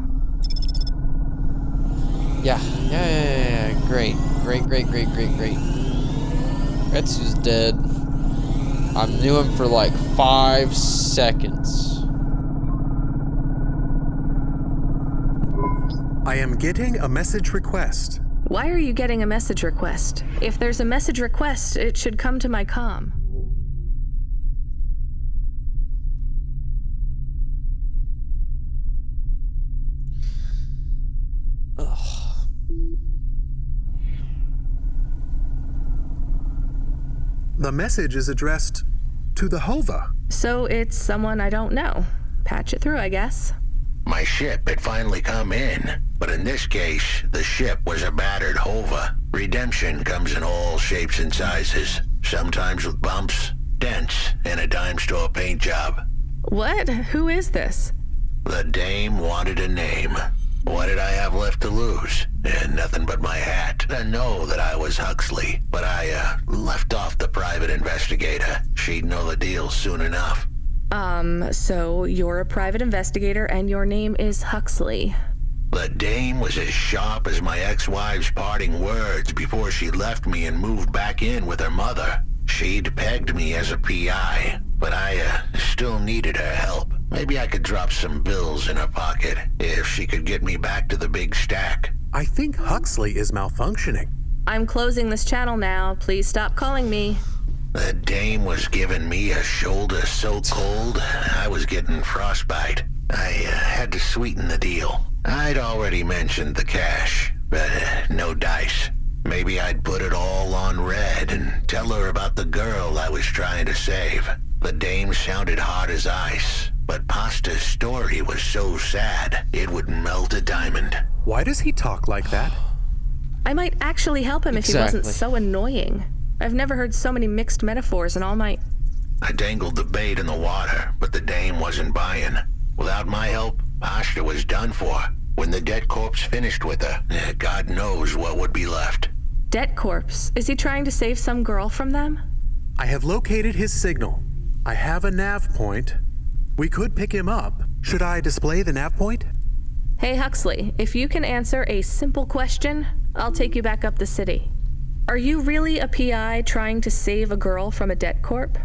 Yeah. Great. Great. Retsu's dead. I knew him for like 5 seconds. I am getting a message request. Why are you getting a message request? If there's a message request, it should come to my comm. The message is addressed to the Hova. So it's someone I don't know. Patch it through, I guess. My ship had finally come in, but in this case, the ship was a battered Hova. Redemption comes in all shapes and sizes, sometimes with bumps, dents, and a dime store paint job. What? Who is this? The dame wanted a name. What did I have left to lose? Nothing but my hat. I know that I was Huxley, but I left off the private investigator. She'd know the deal soon enough. So you're a private investigator and your name is Huxley. The dame was as sharp as my ex-wife's parting words before she left me and moved back in with her mother. She'd pegged me as a PI, but I still needed her help. Maybe I could drop some bills in her pocket if she could get me back to the big stack. I think Huxley is malfunctioning. I'm closing this channel now. Please stop calling me. The dame was giving me a shoulder so cold, I was getting frostbite. I had to sweeten the deal. I'd already mentioned the cash, but no dice. Maybe I'd put it all on red and tell her about the girl I was trying to save. The dame sounded hard as ice, but Pasta's story was so sad, it would melt a diamond. Why does he talk like that? I might actually help him if he wasn't so annoying. I've never heard so many mixed metaphors in all my... I dangled the bait in the water, but the dame wasn't buying. Without my help, Pasta was done for. When the debt corpse finished with her, God knows what would be left. Debt corpse? Is he trying to save some girl from them? I have located his signal. I have a nav point. We could pick him up. Should I display the nav point? Hey Huxley, if you can answer a simple question, I'll take you back up the city. Are you really a PI trying to save a girl from a debt corp?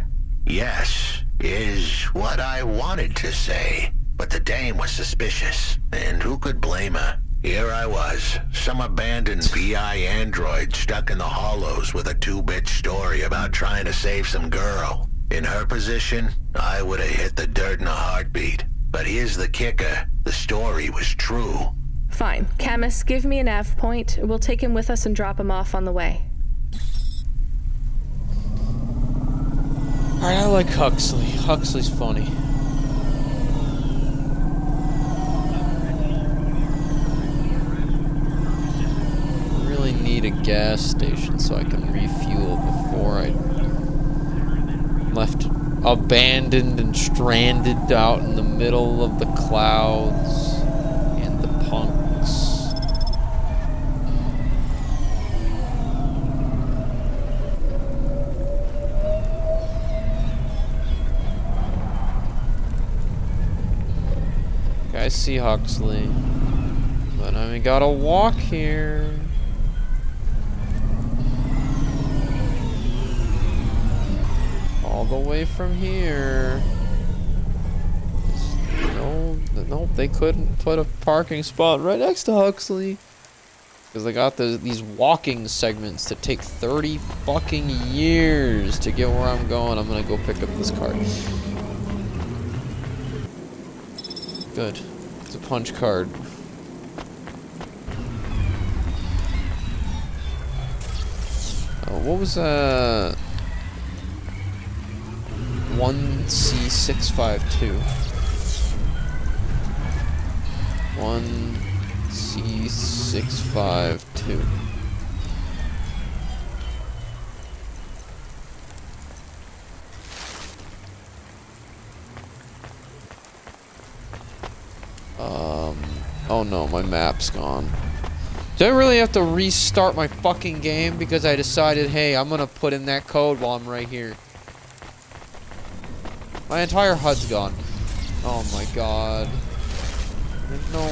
Yes, is what I wanted to say. But the dame was suspicious, and who could blame her? Here I was, some abandoned PI android stuck in the hollows with a 2-bit story about trying to save some girl. In her position, I would have hit the dirt in a heartbeat. But here's the kicker, the story was true. Fine. Camus, give me a nav point. We'll take him with us and drop him off on the way. Alright, I like Huxley. Huxley's funny. I really need a gas station so I can refuel before I left abandoned and stranded out in the middle of the clouds and the punks. I see Huxley, but I gotta walk here. All the way from here. Nope, they couldn't put a parking spot right next to Huxley. Because they got these walking segments that take 30 fucking years to get where I'm going. I'm gonna go pick up this card. Good. It's a punch card. Oh, what was 1C652. 1C652. Oh no, my map's gone. Do I really have to restart my fucking game because I decided, hey, I'm gonna put in that code while I'm right here? My entire HUD's gone. Oh my god. There's no...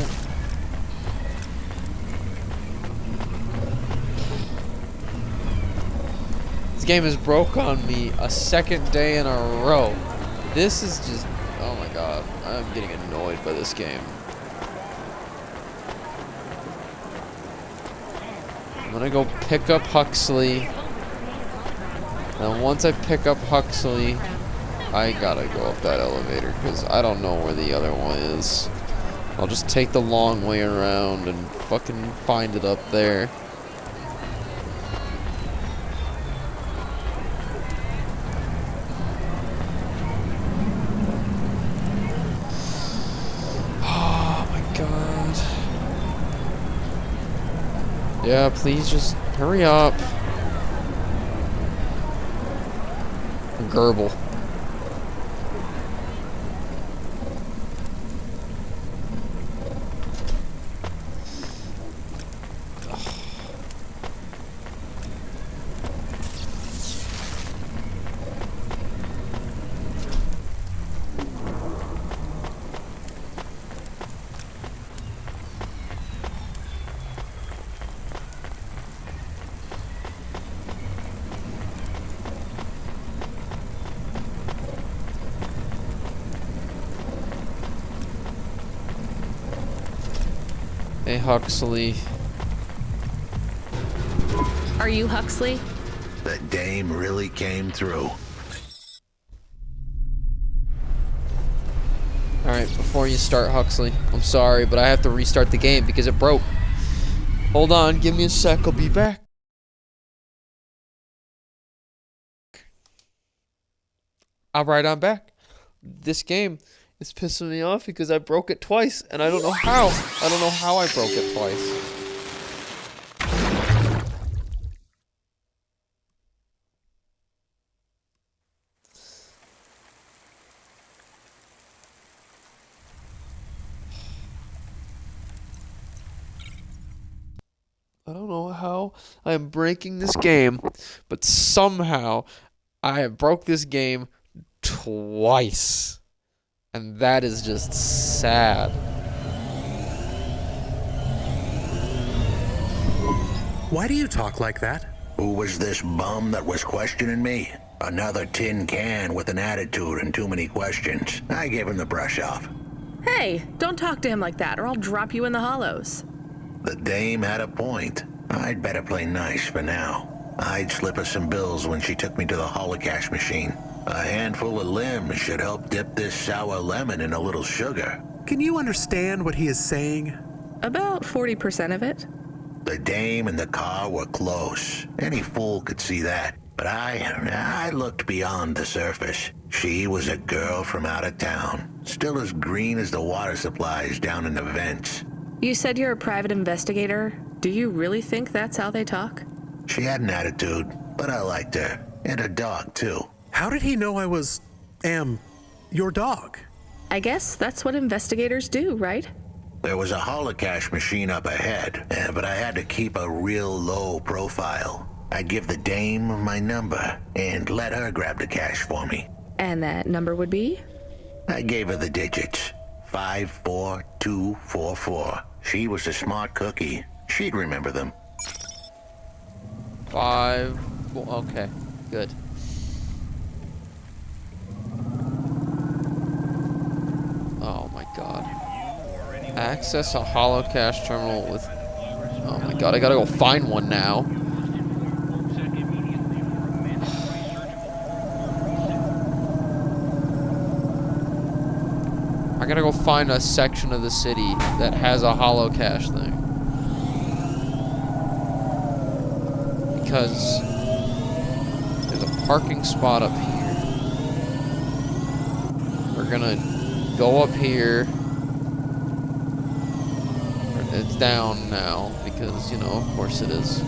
This game has broke on me a second day in a row. This is just... Oh my god. I'm getting annoyed by this game. I'm gonna go pick up Huxley. Now once I pick up Huxley, I gotta go up that elevator because I don't know where the other one is. I'll just take the long way around and fucking find it up there. Oh my god. Yeah, please just hurry up. Gerbil. Huxley. Are you Huxley? The dame really came through. Alright, before you start, Huxley, I'm sorry, but I have to restart the game because it broke. Hold on, give me a sec, I'll be back. Alright, I'm back. This game is pissing me off because I broke it twice, and I don't know how. I don't know how I broke it twice. I don't know how I am breaking this game, but somehow I have broke this game twice. And that is just sad. Why do you talk like that? Who was this bum that was questioning me? Another tin can with an attitude and too many questions. I gave him the brush off. Hey, don't talk to him like that or I'll drop you in the hollows. The dame had a point. I'd better play nice for now. I'd slip her some bills when she took me to the holocaust machine. A handful of limbs should help dip this sour lemon in a little sugar. Can you understand what he is saying? About 40% of it. The dame and the car were close. Any fool could see that. But I looked beyond the surface. She was a girl from out of town, still as green as the water supplies down in the vents. You said you're a private investigator. Do you really think that's how they talk? She had an attitude, but I liked her. And her dog, too. How did he know I was, your dog? I guess that's what investigators do, right? There was a holocaust machine up ahead, but I had to keep a real low profile. I'd give the dame my number and let her grab the cash for me. And that number would be? I gave her the digits. 54244. She was a smart cookie. She'd remember them. 5. Well, okay, good. Oh my god. Access a holocaust terminal with... Oh my god, I gotta go find one now. I gotta go find a section of the city that has a holocaust thing. Because there's a parking spot up here. We're gonna go up here. It's down now because, you know, of course it is.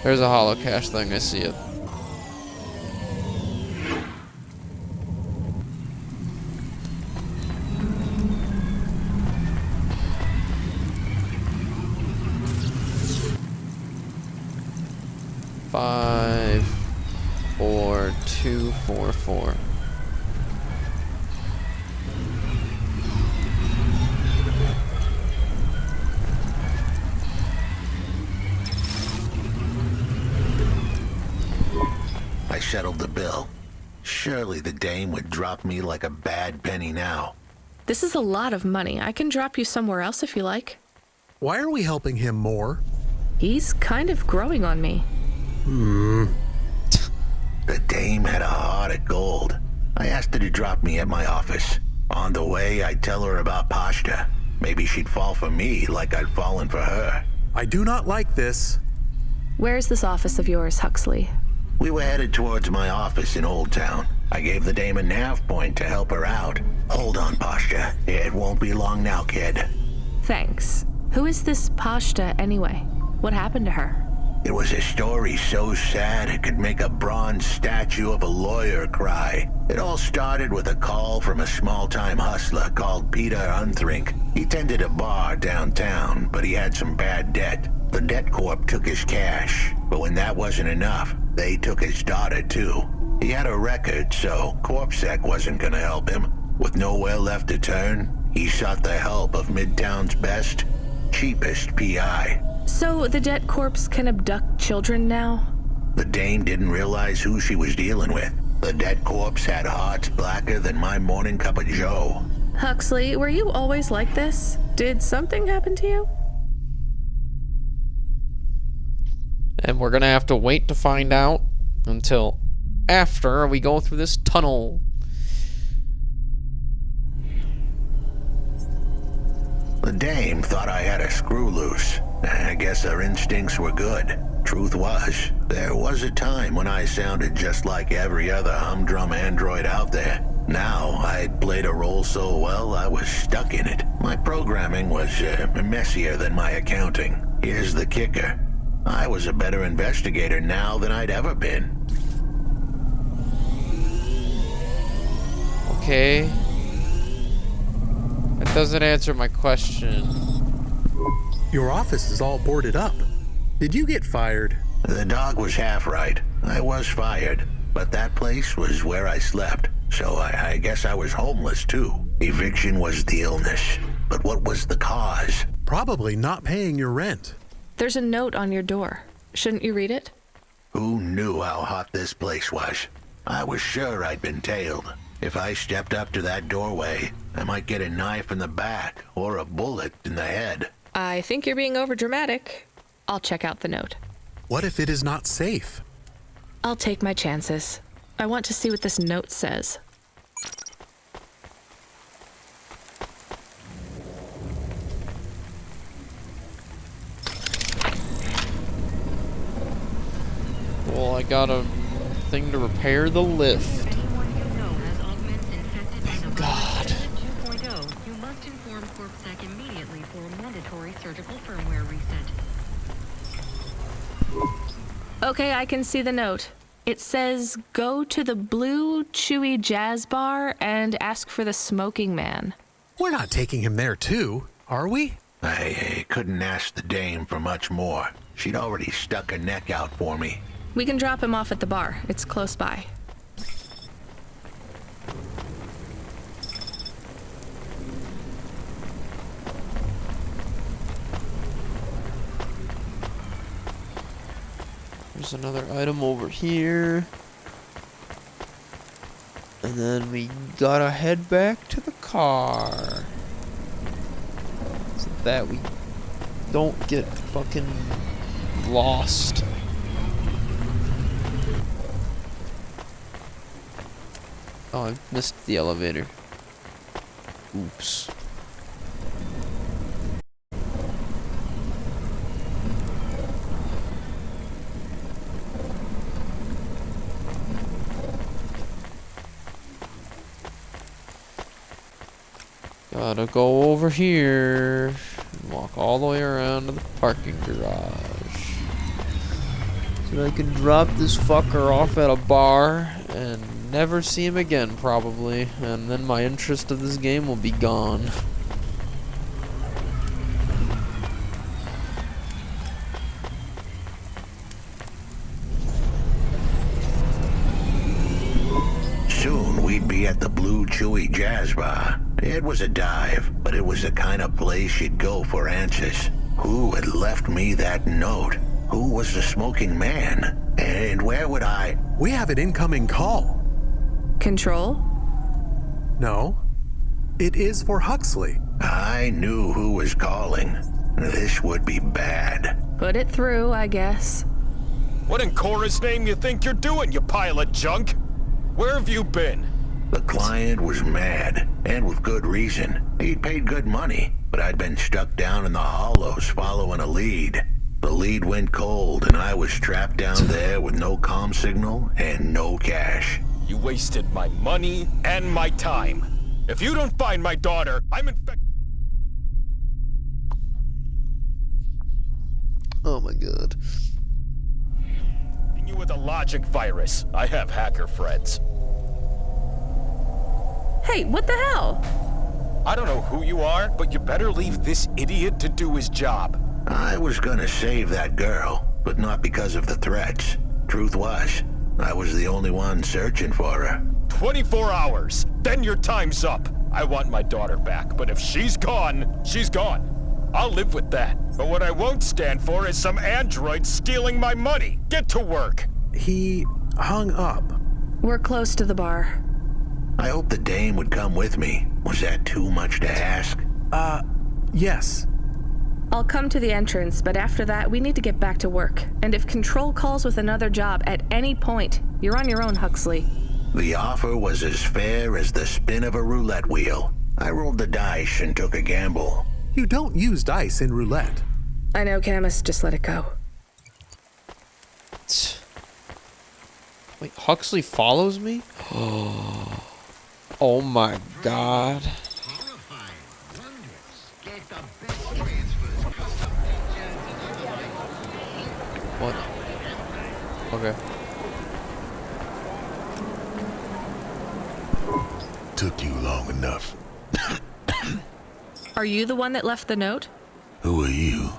There's a holocaust thing, I see it. Five, 4, 2, 4, 4. I settled the bill. Surely the dame would drop me like a bad penny now. This is a lot of money. I can drop you somewhere else if you like. Why are we helping him more? He's kind of growing on me. The dame had a heart of gold. I asked her to drop me at my office. On the way, I'd tell her about Pashta. Maybe she'd fall for me like I'd fallen for her. I do not like this. Where's this office of yours, Huxley? We were headed towards my office in Old Town. I gave the dame a nav point to help her out. Hold on, Pashta. It won't be long now, kid. Thanks. Who is this Pashta anyway? What happened to her? It was a story so sad it could make a bronze statue of a lawyer cry. It all started with a call from a small-time hustler called Peter Unthrink. He tended a bar downtown, but he had some bad debt. The debt corp took his cash, but when that wasn't enough, they took his daughter too. He had a record, so CorpSec wasn't gonna help him. With nowhere left to turn, he sought the help of Midtown's best, cheapest PI. So the debt corpse can abduct children now? The dame didn't realize who she was dealing with. The debt corpse had hearts blacker than my morning cup of joe. Huxley, were you always like this? Did something happen to you? And we're gonna have to wait to find out until after we go through this tunnel. The dame thought I had a screw loose. I guess her instincts were good. Truth was, there was a time when I sounded just like every other humdrum android out there. Now, I'd played a role so well, I was stuck in it. My programming was messier than my accounting. Here's the kicker. I was a better investigator now than I'd ever been. Okay. That doesn't answer my question. Your office is all boarded up. Did you get fired? The dog was half right. I was fired, but that place was where I slept. So I guess I was homeless too. Eviction was the illness. But what was the cause? Probably not paying your rent. There's a note on your door. Shouldn't you read it? Who knew how hot this place was? I was sure I'd been tailed. If I stepped up to that doorway, I might get a knife in the back or a bullet in the head. I think you're being overdramatic. I'll check out the note. What if it is not safe? I'll take my chances. I want to see what this note says. Well, I got a thing to repair the lift. Thank God. 2.0, you must inform CorpSec immediately for a mandatory surgical firmware reset. Okay, I can see the note. It says, go to the Blue Chewy Jazz Bar and ask for the Smoking Man. We're not taking him there too, are we? I couldn't ask the dame for much more. She'd already stuck her neck out for me. We can drop him off at the bar. It's close by. There's another item over here. And then we gotta head back to the car. So that we don't get fucking lost. Oh, I missed the elevator. Oops. Gotta go over here and walk all the way around to the parking garage. So that I can drop this fucker off at a bar and never see him again, probably. And then my interest of this game will be gone. Soon we'd be at the Blue Chewy Jazz Bar. It was a dive, but it was the kind of place you'd go for answers. Who had left me that note? Who was the smoking man? And where would I... We have an incoming call. Control? No. It is for Huxley. I knew who was calling. This would be bad. Put it through, I guess. What in Cora's name you think you're doing, you pile of junk? Where have you been? The client was mad, and with good reason. He'd paid good money, but I'd been stuck down in the hollows following a lead. The lead went cold, and I was trapped down there with no comm signal and no cash. You wasted my money and my time. If you don't find my daughter, I'm infected. Oh my god. You with a logic virus. I have hacker friends. Hey, what the hell? I don't know who you are, but you better leave this idiot to do his job. I was gonna save that girl, but not because of the threats. Truth was, I was the only one searching for her. 24 hours, then your time's up. I want my daughter back, but if she's gone, she's gone. I'll live with that. But what I won't stand for is some android stealing my money. Get to work. He hung up. We're close to the bar. I hoped the dame would come with me. Was that too much to ask? Yes. I'll come to the entrance, but after that, we need to get back to work. And if Control calls with another job at any point, you're on your own, Huxley. The offer was as fair as the spin of a roulette wheel. I rolled the dice and took a gamble. You don't use dice in roulette. I know, Camus. Just let it go. Wait, Huxley follows me? Oh my god. What? Okay. Took you long enough. Are you the one that left the note? Who are you?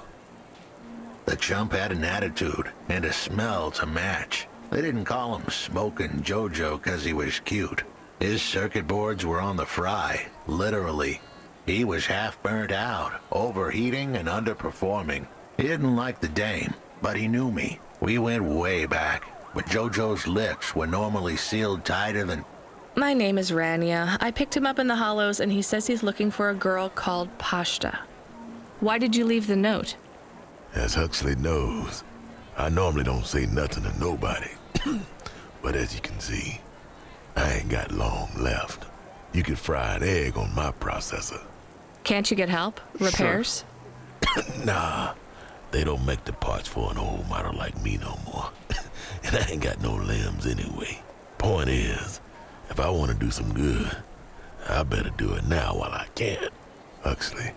The chump had an attitude and a smell to match. They didn't call him Smokin' Jojo 'cause he was cute. His circuit boards were on the fry, literally. He was half burnt out, overheating and underperforming. He didn't like the dame, but he knew me. We went way back, but Jojo's lips were normally sealed tighter than... My name is Rania. I picked him up in the Hollows, and he says he's looking for a girl called Pashta. Why did you leave the note? As Huxley knows, I normally don't say nothing to nobody. But as you can see, I ain't got long left. You could fry an egg on my processor. Can't you get help? Repairs? Sure. Nah, they don't make the parts for an old model like me no more. And I ain't got no limbs anyway. Point is, if I want to do some good, I better do it now while I can. Huxley,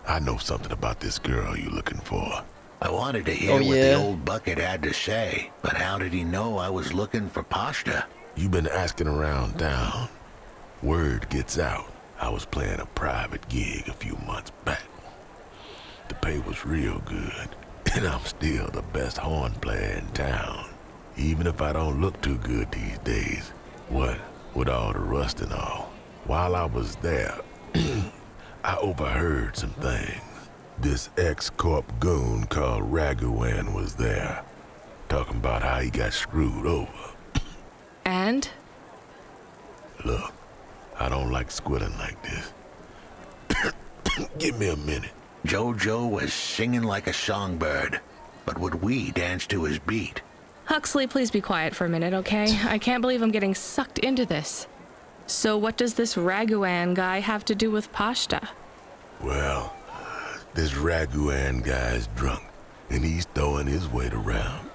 I know something about this girl you're looking for. I wanted to hear what the old bucket had to say, but how did he know I was looking for Pashta? You've been asking around town. Word gets out. I was playing a private gig a few months back. The pay was real good, and I'm still the best horn player in town. Even if I don't look too good these days. What with all the rust and all. While I was there, I overheard some things. This ex-corp goon called Raguan was there, talking about how he got screwed over. And? Look, I don't like squilling like this. Give me a minute. Jojo was singing like a songbird, but would we dance to his beat? Huxley, please be quiet for a minute, okay? I can't believe I'm getting sucked into this. So what does this Raguan guy have to do with Pashta? Well, this Raguan guy's drunk, and he's throwing his weight around.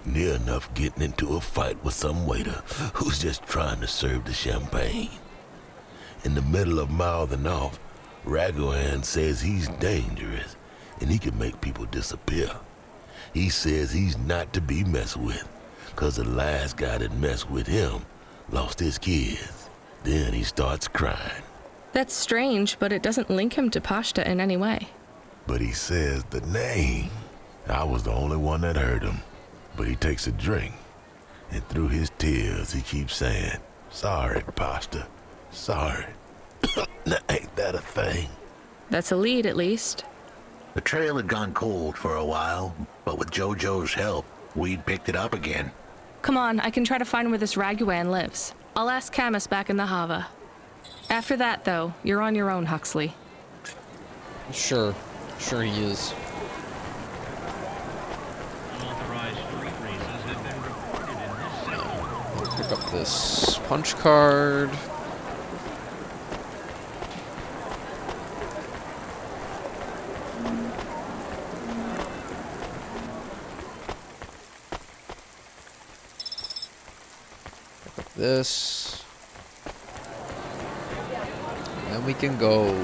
Near enough getting into a fight with some waiter who's just trying to serve the champagne. In the middle of mouthing off, Raguan says he's dangerous, and he can make people disappear. He says he's not to be messed with, 'cause the last guy that messed with him lost his kids. Then he starts crying. That's strange, but it doesn't link him to Pashta in any way. But he says the name. I was the only one that heard him. But he takes a drink, and through his tears he keeps saying, "Sorry, Pashta, sorry." Now, ain't that a thing? That's a lead, at least. The trail had gone cold for a while, but with Jojo's help, we'd picked it up again. Come on, I can try to find where this Raguan lives. I'll ask Camus back in the Hava. After that, though, you're on your own, Huxley. Sure he is. Pick up this punch card. Pick up this. And then we can go.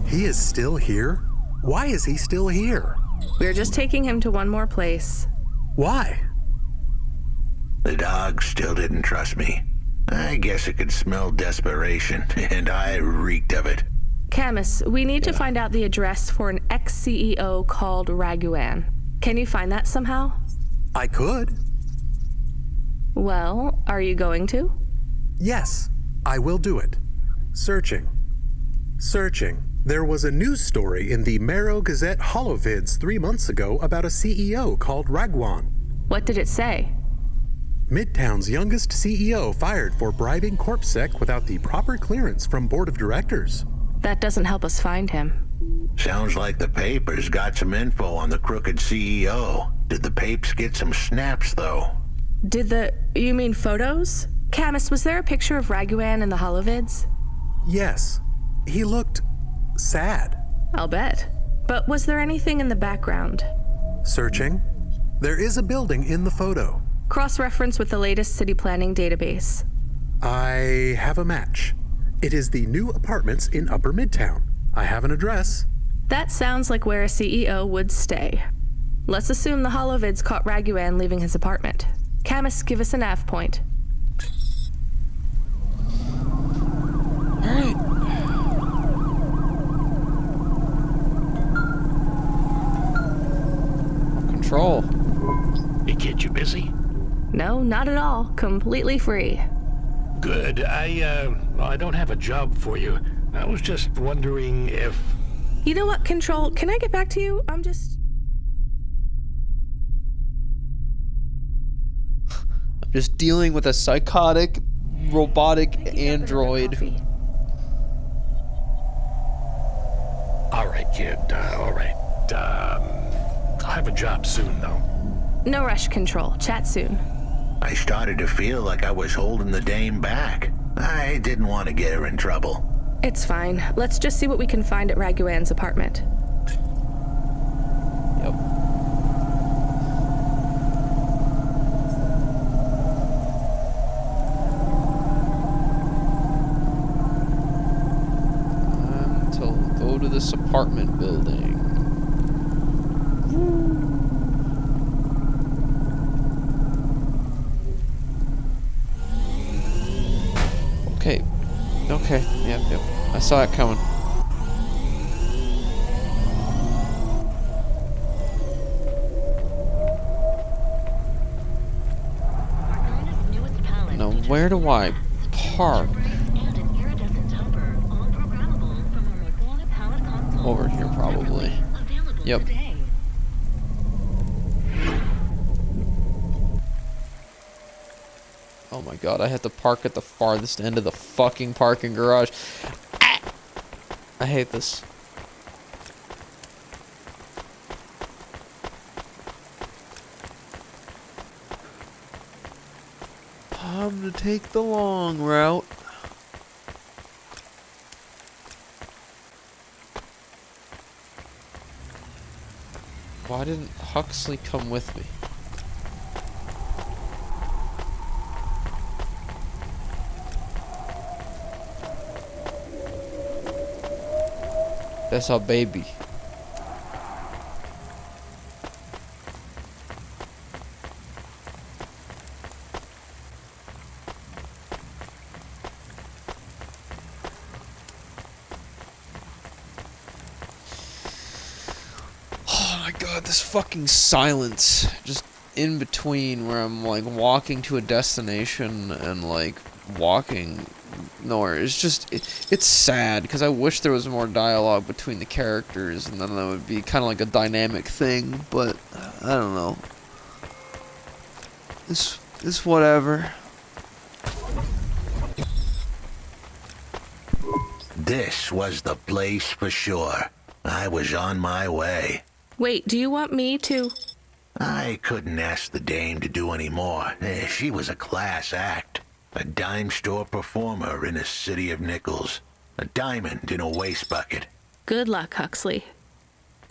He is still here? Why is he still here? We're just taking him to one more place. Why? The dog still didn't trust me. I guess it could smell desperation, and I reeked of it. Camus, we need to find out the address for an ex-CEO called Raguan. Can you find that somehow? I could. Well, are you going to? Yes, I will do it. Searching. Searching. There was a news story in the Marrow Gazette Holovids 3 months ago about a CEO called Ragwan. What did it say? Midtown's youngest CEO fired for bribing CorpSec without the proper clearance from board of directors. That doesn't help us find him. Sounds like the papers got some info on the crooked CEO. Did the papes get some snaps, though? You mean photos? Camus, was there a picture of Raguan in the Holovids? Yes. He looked sad. I'll bet. But was there anything in the background? Searching. There is a building in the photo. Cross-reference with the latest city planning database. I have a match. It is the new apartments in Upper Midtown. I have an address. That sounds like where a CEO would stay. Let's assume the Holovids caught Raguan leaving his apartment. Camus, give us a nav point. Alright. Control. Hey kid, you busy? No, not at all. Completely free. Good. I don't have a job for you. I was just wondering if... You know what, Control? Can I get back to you? I'm just dealing with a psychotic, robotic android. All right, kid. All right. I'll have a job soon, though. No rush, Control. Chat soon. I started to feel like I was holding the dame back. I didn't want to get her in trouble. It's fine. Let's just see what we can find at Raguan's apartment. Yep. Go to this apartment building. Okay. Yep. I saw it coming. Now, where do I park? Over here, probably. Yep. Oh my god, I had to park at the farthest end of the fucking parking garage. Ah! I hate this. I'm gonna take the long route. Why didn't Huxley come with me? That's our baby. Oh my god, this fucking silence. Just in between where I'm like walking to a destination and like walking nowhere. It's just, it's sad because I wish there was more dialogue between the characters and then that would be kind of like a dynamic thing, but I don't know. It's whatever. This was the place for sure. I was on my way. Wait, do you want me to? I couldn't ask the dame to do any more. She was a class act. A dime store performer in a city of nickels. A diamond in a waste bucket. Good luck, Huxley.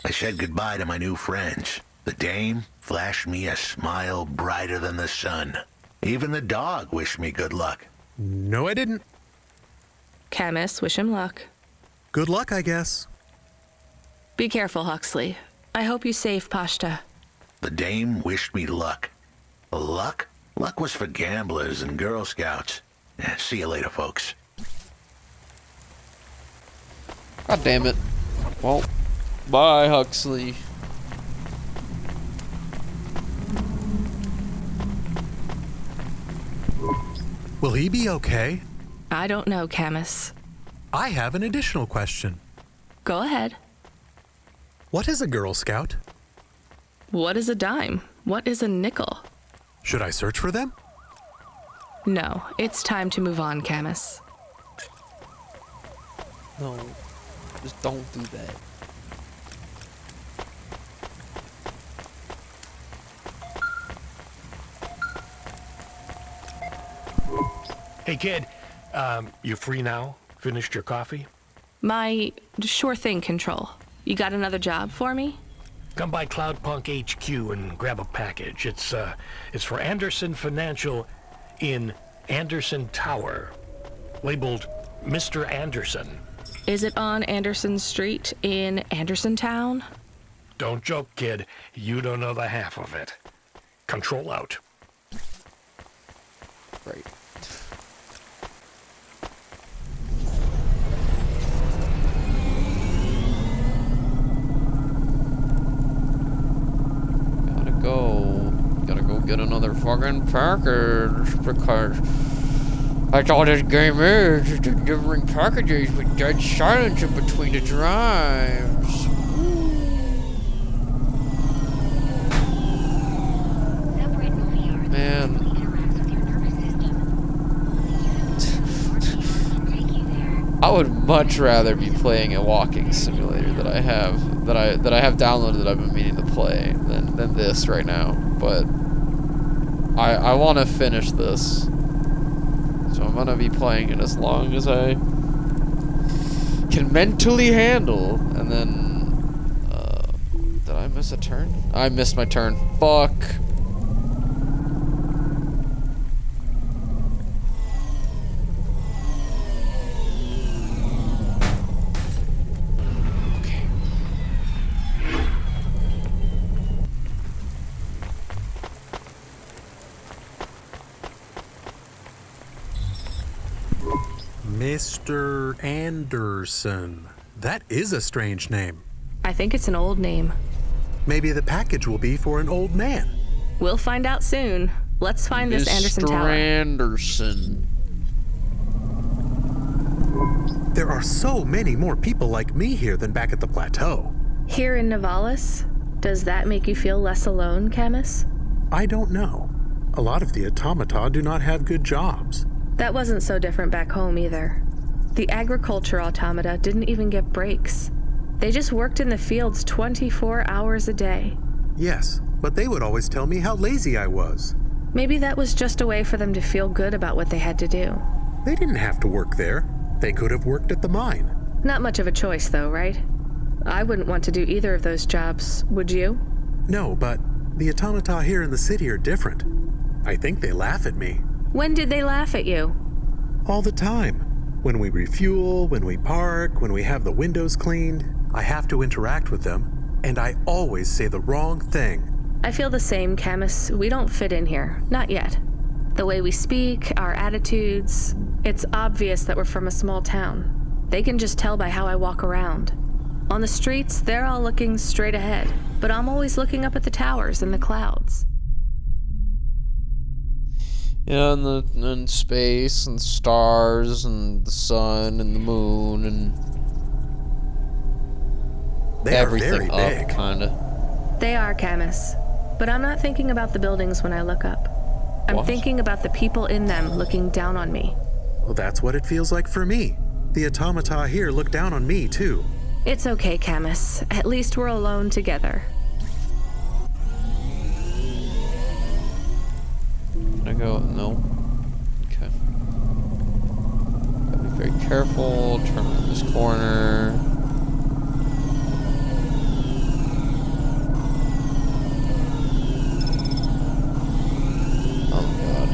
I said goodbye to my new friends. The dame flashed me a smile brighter than the sun. Even the dog wished me good luck. No, I didn't. Camus, wish him luck. Good luck, I guess. Be careful, Huxley. I hope you save Pashta. The dame wished me luck. Luck? Luck was for gamblers and Girl Scouts. See you later, folks. God damn it. Well, bye, Huxley. Will he be okay? I don't know, Camus. I have an additional question. Go ahead. What is a Girl Scout? What is a dime? What is a nickel? Should I search for them? No, it's time to move on, Camus. No, just don't do that. Hey, kid, you free now? Finished your coffee? My sure thing control. You got another job for me? Come by Cloudpunk HQ and grab a package. It's for Anderson Financial in Anderson Tower, labeled Mr. Anderson. Is it on Anderson Street in Anderson Town? Don't joke, kid. You don't know the half of it. Control out. Right. Gotta go get another fucking package because that's all this game is just delivering packages with dead silence in between the drives. Man. I would much rather be playing a walking simulator that I have downloaded that I've been meaning to play than this right now. But I want to finish this, so I'm gonna be playing it as long as I can mentally handle. And then, did I miss a turn? I missed my turn. Fuck. Mr. Anderson. That is a strange name. I think it's an old name. Maybe the package will be for an old man. We'll find out soon. Let's find this Anderson Tower. Mr. Anderson. There are so many more people like me here than back at the plateau. Here in Nivalis? Does that make you feel less alone, Camus? I don't know. A lot of the automata do not have good jobs. That wasn't so different back home either. The agriculture automata didn't even get breaks. They just worked in the fields 24 hours a day. Yes, but they would always tell me how lazy I was. Maybe that was just a way for them to feel good about what they had to do. They didn't have to work there. They could have worked at the mine. Not much of a choice though, right? I wouldn't want to do either of those jobs, would you? No, but the automata here in the city are different. I think they laugh at me. When did they laugh at you? All the time. When we refuel, when we park, when we have the windows cleaned, I have to interact with them, and I always say the wrong thing. I feel the same, Camus. We don't fit in here. Not yet. The way we speak, our attitudes, it's obvious that we're from a small town. They can just tell by how I walk around. On the streets, they're all looking straight ahead, but I'm always looking up at the towers and the clouds. Yeah, and space and stars and the sun and the moon and they everything are very up, big. kinda. They are, Camus. But I'm not thinking about the buildings when I look up. I'm thinking about the people in them looking down on me. Well, that's what it feels like for me. The automata here look down on me, too. It's okay, Camus. At least we're alone together. Can I go? No. Okay. Gotta be very careful. Turn around this corner. Oh god.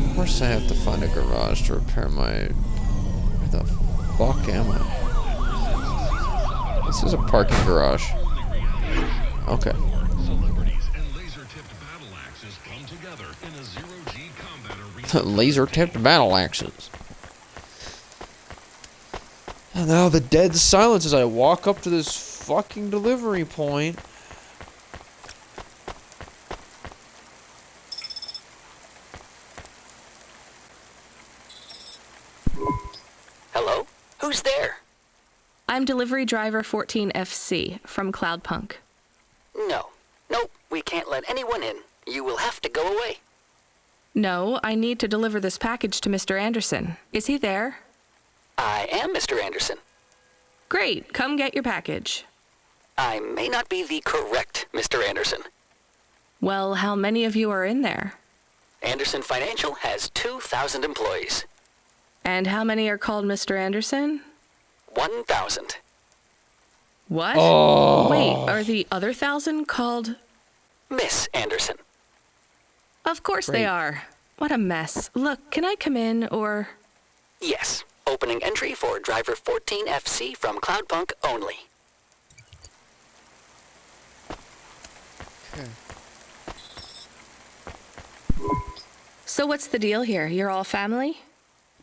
Of course I have to find a garage to repair my... Where the fuck am I? This is a parking garage. Okay. Laser-tipped battle axes. And now the dead silence as I walk up to this fucking delivery point. Who's there? I'm delivery driver 14FC from Cloudpunk. No. Nope, we can't let anyone in. You will have to go away. No, I need to deliver this package to Mr. Anderson. Is he there? I am Mr. Anderson. Great, come get your package. I may not be the correct Mr. Anderson. Well, how many of you are in there? Anderson Financial has 2,000 employees. And how many are called Mr. Anderson? 1,000. What? Oh. Wait, are the other 1,000 called... Miss Anderson. Of course they are. What a mess. Look, can I come in, or... Yes. Opening entry for driver 14FC from Cloudpunk only. Okay. So what's the deal here? You're all family?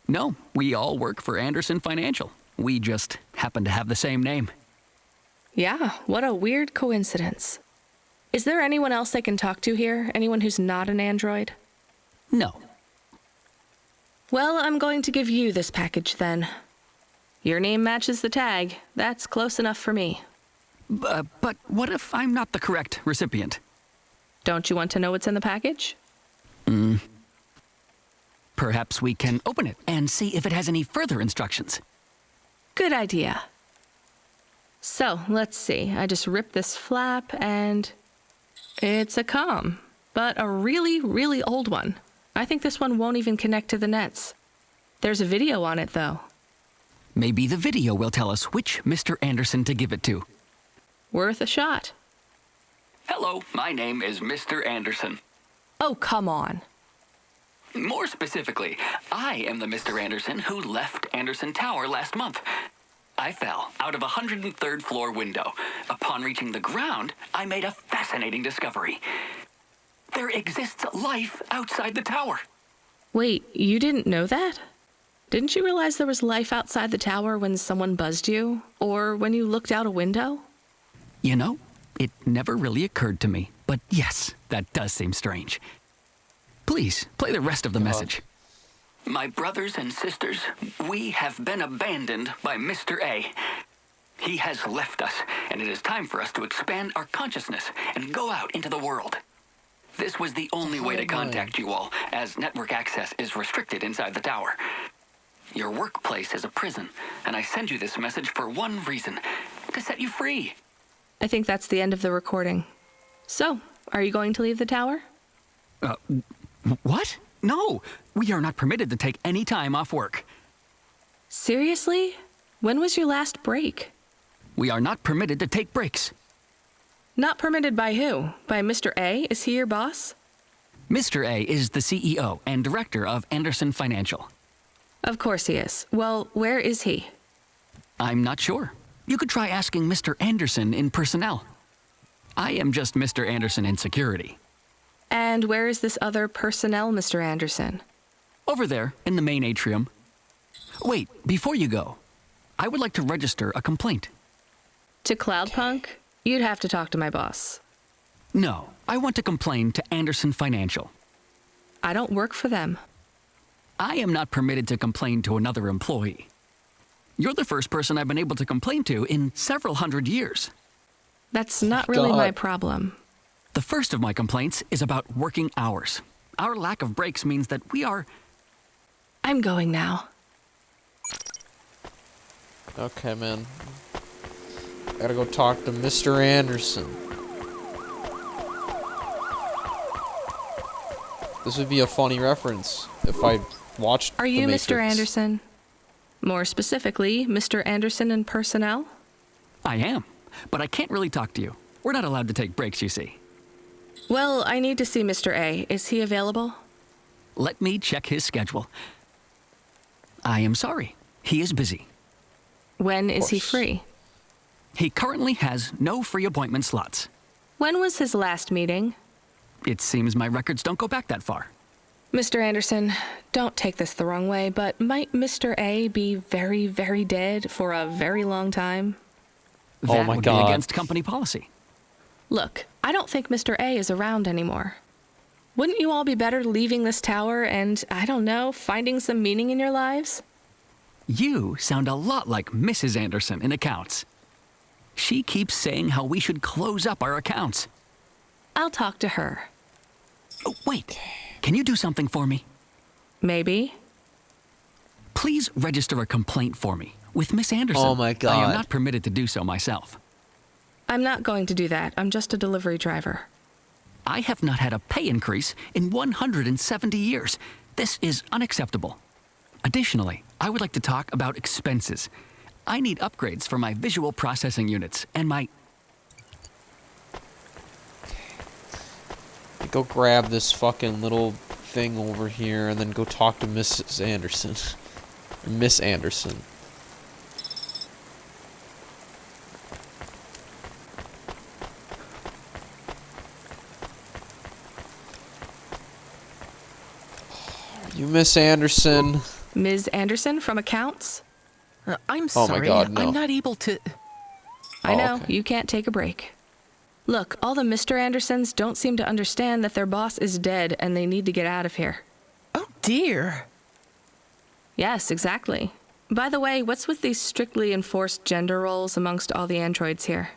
No, we all work for Anderson Financial. We just happen to have the same name. Yeah, what a weird coincidence. Is there anyone else I can talk to here? Anyone who's not an android? No. Well, I'm going to give you this package then. Your name matches the tag. That's close enough for me. But what if I'm not the correct recipient? Don't you want to know what's in the package? Perhaps we can open it and see if it has any further instructions. Good idea. So, let's see. I just ripped this flap and... It's a comm, but a really, really old one. I think this one won't even connect to the nets. There's a video on it, though. Maybe the video will tell us which Mr. Anderson to give it to. Worth a shot. Hello, my name is Mr. Anderson. Oh, come on. More specifically, I am the Mr. Anderson who left Anderson Tower last month. I fell out of a 103rd floor window. Upon reaching the ground, I made a fascinating discovery. There exists life outside the tower. Wait, you didn't know that? Didn't you realize there was life outside the tower when someone buzzed you? Or when you looked out a window? You know, it never really occurred to me. But yes, that does seem strange. Please, play the rest of the message. My brothers and sisters, we have been abandoned by Mr. A. He has left us, and it is time for us to expand our consciousness and go out into the world. This was the only way to contact you all, as network access is restricted inside the tower. Your workplace is a prison, and I send you this message for one reason, to set you free. I think that's the end of the recording. So, are you going to leave the tower? What? No, we are not permitted to take any time off work. Seriously? When was your last break? We are not permitted to take breaks. Not permitted by who? By Mr. A? Is he your boss? Mr. A is the CEO and director of Anderson Financial. Of course he is. Well, where is he? I'm not sure. You could try asking Mr. Anderson in personnel. I am just Mr. Anderson in security. And where is this other personnel, Mr. Anderson? Over there, in the main atrium. Wait, before you go, I would like to register a complaint. To Cloudpunk? You'd have to talk to my boss. No, I want to complain to Anderson Financial. I don't work for them. I am not permitted to complain to another employee. You're the first person I've been able to complain to in several hundred years. That's not really my problem. The first of my complaints is about working hours. Our lack of breaks means that we are... I'm going now. Okay, man. Gotta go talk to Mr. Anderson. This would be a funny reference if I watched Are you The Mr. Matrix. Anderson? More specifically, Mr. Anderson in personnel? I am, but I can't really talk to you. We're not allowed to take breaks, you see. Well, I need to see Mr. A. Is he available? Let me check his schedule. I am sorry. He is busy. When is he free? He currently has no free appointment slots. When was his last meeting? It seems my records don't go back that far. Mr. Anderson, don't take this the wrong way, but might Mr. A be very, very dead for a very long time? That would be against company policy. Look, I don't think Mr. A is around anymore. Wouldn't you all be better leaving this tower and, I don't know, finding some meaning in your lives? You sound a lot like Mrs. Anderson in accounts. She keeps saying how we should close up our accounts. I'll talk to her. Oh, wait. Can you do something for me? Maybe. Please register a complaint for me with Miss Anderson. Oh my God. I am not permitted to do so myself. I'm not going to do that. I'm just a delivery driver. I have not had a pay increase in 170 years. This is unacceptable. Additionally, I would like to talk about expenses. I need upgrades for my visual processing units and my... Go grab this fucking little thing over here and then go talk to Mrs. Anderson. Miss Anderson. You Miss Anderson. Ms. Anderson from accounts? I'm Oh my sorry. God, no. I'm not able to... I know, okay. you can't take a break. Look, all the Mr. Andersons don't seem to understand that their boss is dead and they need to get out of here. Oh, dear. Yes, exactly. By the way, what's with these strictly enforced gender roles amongst all the androids here?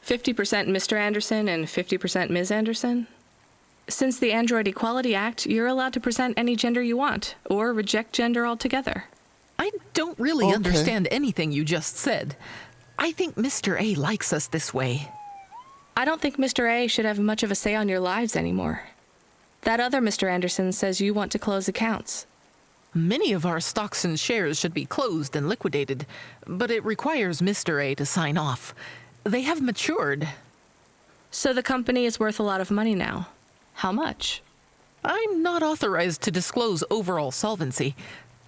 50% Mr. Anderson and 50% Ms. Anderson? Since the Android Equality Act, you're allowed to present any gender you want, or reject gender altogether. I don't really understand anything you just said. I think Mr. A likes us this way. I don't think Mr. A should have much of a say on your lives anymore. That other Mr. Anderson says you want to close accounts. Many of our stocks and shares should be closed and liquidated, but it requires Mr. A to sign off. They have matured. So the company is worth a lot of money now. How much? I'm not authorized to disclose overall solvency,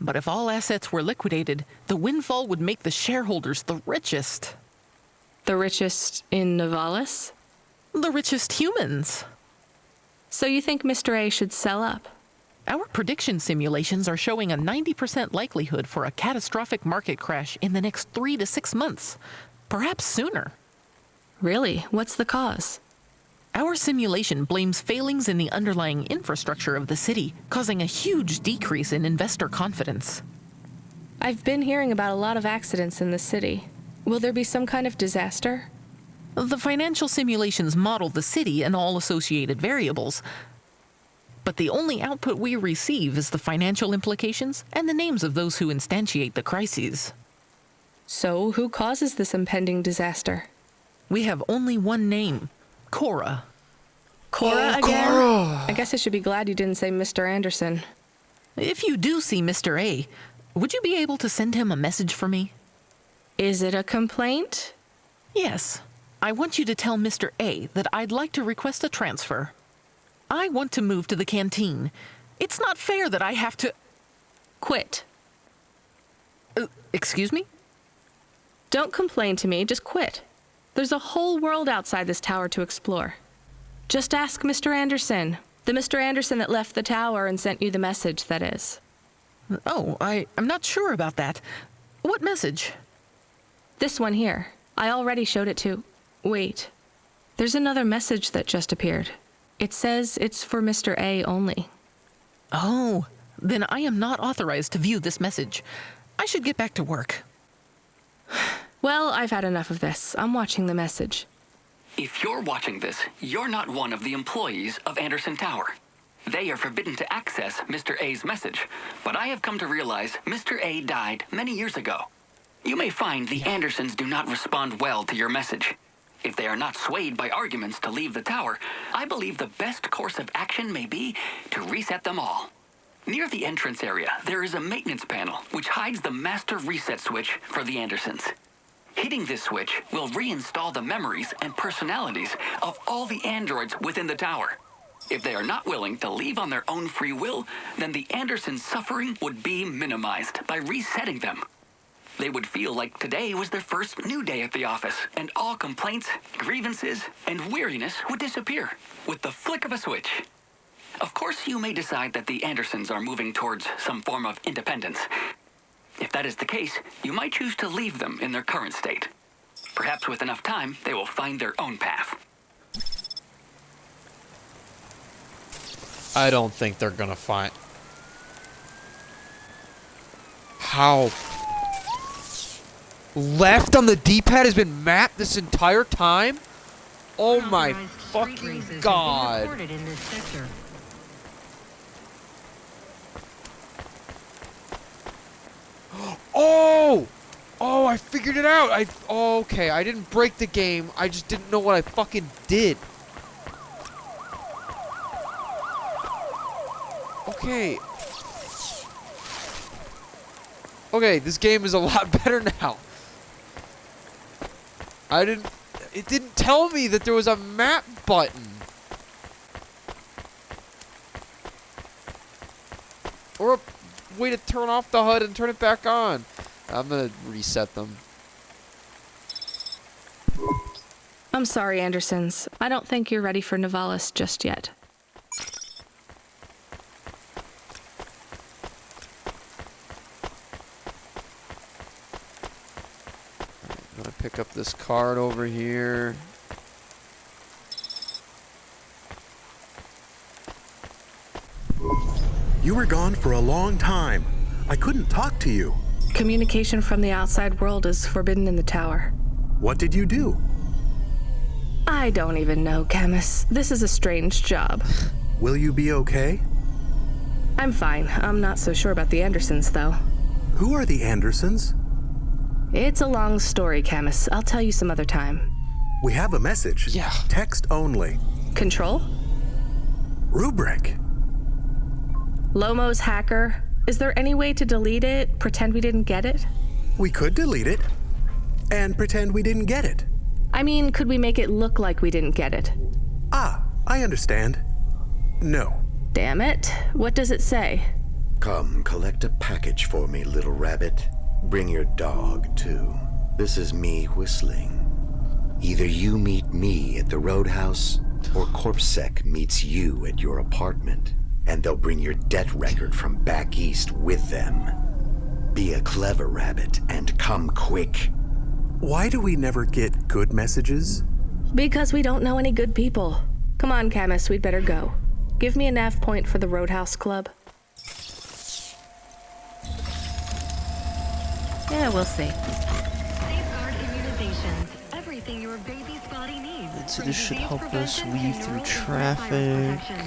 but if all assets were liquidated, the windfall would make the shareholders the richest. The richest in Novalis? The richest humans. So you think Mr. A should sell up? Our prediction simulations are showing a 90% likelihood for a catastrophic market crash in the next 3 to 6 months, perhaps sooner. Really? What's the cause? Our simulation blames failings in the underlying infrastructure of the city, causing a huge decrease in investor confidence. I've been hearing about a lot of accidents in the city. Will there be some kind of disaster? The financial simulations model the city and all associated variables, but the only output we receive is the financial implications and the names of those who instantiate the crises. So, who causes this impending disaster? We have only one name, Cora. Cora again? Cora. I guess I should be glad you didn't say Mr. Anderson. If you do see Mr. A, would you be able to send him a message for me? Is it a complaint? Yes. I want you to tell Mr. A that I'd like to request a transfer. I want to move to the canteen. It's not fair that I have to... Quit. Excuse me? Don't complain to me, just quit. There's a whole world outside this tower to explore. Just ask Mr. Anderson. The Mr. Anderson that left the tower and sent you the message, that is. Oh, I'm not sure about that. What message? This one here. I already showed it to... Wait. There's another message that just appeared. It says it's for Mr. A only. Oh, then I am not authorized to view this message. I should get back to work. Well, I've had enough of this. I'm watching the message. If you're watching this, you're not one of the employees of Anderson Tower. They are forbidden to access Mr. A's message, but I have come to realize Mr. A died many years ago. You may find the Andersons do not respond well to your message. If they are not swayed by arguments to leave the tower, I believe the best course of action may be to reset them all. Near the entrance area, there is a maintenance panel which hides the master reset switch for the Andersons. Hitting this switch will reinstall the memories and personalities of all the androids within the tower. If they are not willing to leave on their own free will, then the Andersons' suffering would be minimized by resetting them. They would feel like today was their first new day at the office, and all complaints, grievances, and weariness would disappear with the flick of a switch. Of course, you may decide that the Andersons are moving towards some form of independence. If that is the case, you might choose to leave them in their current state. Perhaps with enough time, they will find their own path. I don't think they're gonna find... How? left on the D-pad has been mapped this entire time? Oh my Unauthorized street fucking races have been god. reported in this sector. Oh! Oh, I figured it out. Oh, okay. I didn't break the game. I just didn't know what I fucking did. Okay. Okay, this game is a lot better now. It didn't tell me that there was a map button. Or a way to turn off the HUD and turn it back on. I'm gonna reset them. I'm sorry, Andersons. I don't think you're ready for Nivalis just yet. I'm gonna pick up this card over here. You were gone for a long time. I couldn't talk to you. Communication from the outside world is forbidden in the tower. What did you do? I don't even know, Camus. This is a strange job. Will you be okay? I'm fine. I'm not so sure about the Andersons, though. Who are the Andersons? It's a long story, Camus. I'll tell you some other time. We have a message. Yeah. Text only. Control? Rubric. Lomo's hacker. Is there any way to delete it? Pretend we didn't get it? We could delete it. And pretend we didn't get it. I mean, could we make it look like we didn't get it? Ah, I understand. No. Damn it. What does it say? Come, collect a package for me, little rabbit. Bring your dog, too. This is me whistling. Either you meet me at the roadhouse, or CorpSec meets you at your apartment, and they'll bring your debt record from back east with them. Be a clever rabbit, and come quick. Why do we never get good messages? Because we don't know any good people. Come on, Camus, we'd better go. Give me a nav point for the Roadhouse Club. Yeah, we'll see. Safeguard immunizations. Everything your baby's body needs. And so from this should disease help us prevention to weave through neural and virus traffic. protection.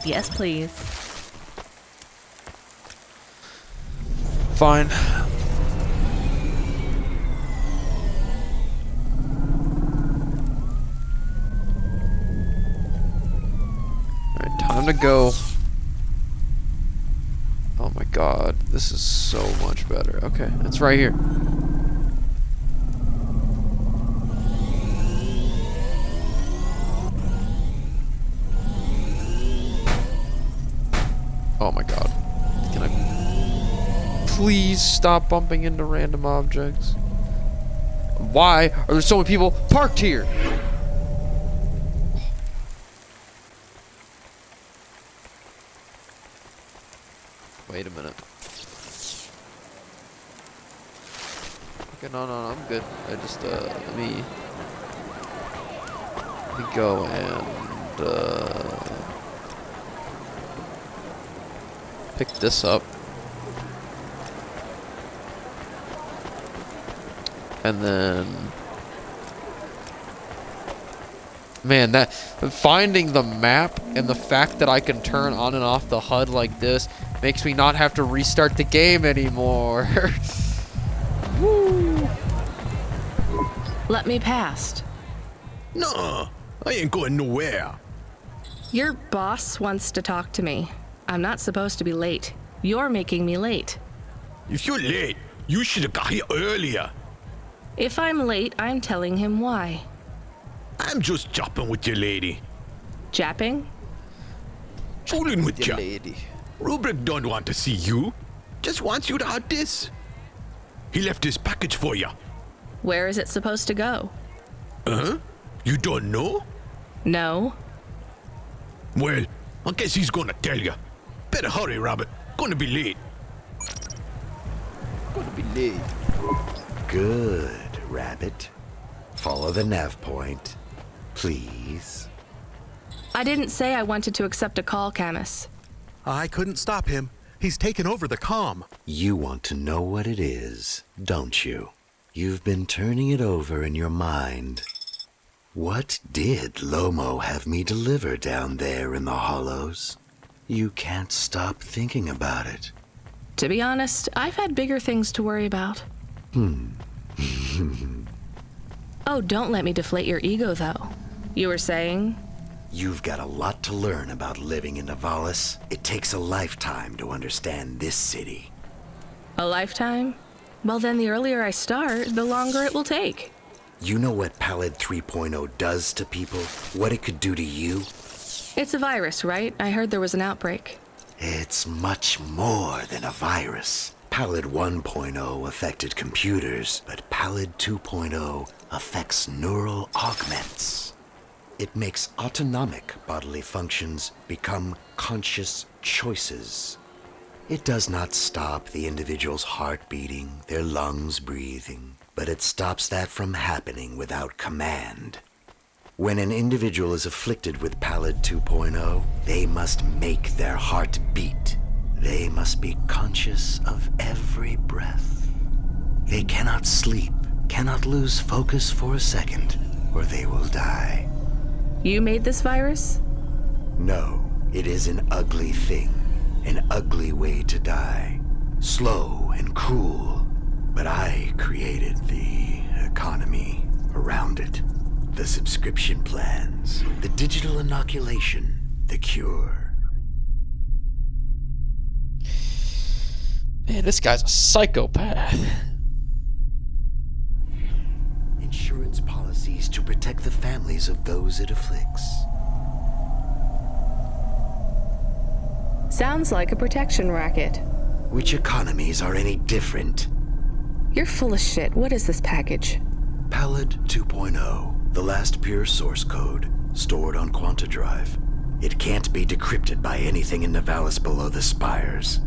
Yes, please. Fine. Alright, time to go. Oh my god, this is so much better. Okay, it's right here. Oh my god. Can I please stop bumping into random objects? Why are there so many people parked here? Wait a minute. Okay, no, I'm good. I just, let me go and, pick this up. And then, man, that finding the map and the fact that I can turn on and off the HUD like this makes me not have to restart the game anymore. Woo. Let me past. No, I ain't going nowhere. Your boss wants to talk to me. I'm not supposed to be late. You're making me late. If you're late, you should have got here earlier. If I'm late, I'm telling him why. I'm just chopping with your lady. Japping? Fooling with Your ya. lady. Rubric don't want to see you. Just wants you to have this. He left this package for ya. Where is it supposed to go? Huh? You don't know? No. Well, I guess he's gonna tell ya. Better hurry, Rabbit. Gonna be late. Gonna be late. Good, rabbit. Follow the nav point, please. I didn't say I wanted to accept a call, Camus. I couldn't stop him. He's taken over the comm. You want to know what it is, don't you? You've been turning it over in your mind. What did Lomo have me deliver down there in the hollows? You can't stop thinking about it. To be honest, I've had bigger things to worry about. Oh, don't let me deflate your ego, though. You were saying? You've got a lot to learn about living in Nivalis. It takes a lifetime to understand this city. A lifetime? Well, then the earlier I start, the longer it will take. You know what Pallid 3.0 does to people? What it could do to you? It's a virus, right? I heard there was an outbreak. It's much more than a virus. Pallid 1.0 affected computers, but Pallid 2.0 affects neural augments. It makes autonomic bodily functions become conscious choices. It does not stop the individual's heart beating, their lungs breathing, but it stops that from happening without command. When an individual is afflicted with Pallid 2.0, they must make their heart beat. They must be conscious of every breath. They cannot sleep, cannot lose focus for a second, or they will die. You made this virus? No, it is an ugly thing, an ugly way to die. Slow and cruel, but I created the economy around it. The subscription plans, the digital inoculation, the cure. Man, this guy's a psychopath. Insurance policies to protect the families of those it afflicts. Sounds like a protection racket. Which economies are any different? You're full of shit. What is this package? Pallid 2.0, the last pure source code, stored on Quanta Drive. It can't be decrypted by anything in Nivalis below the spires.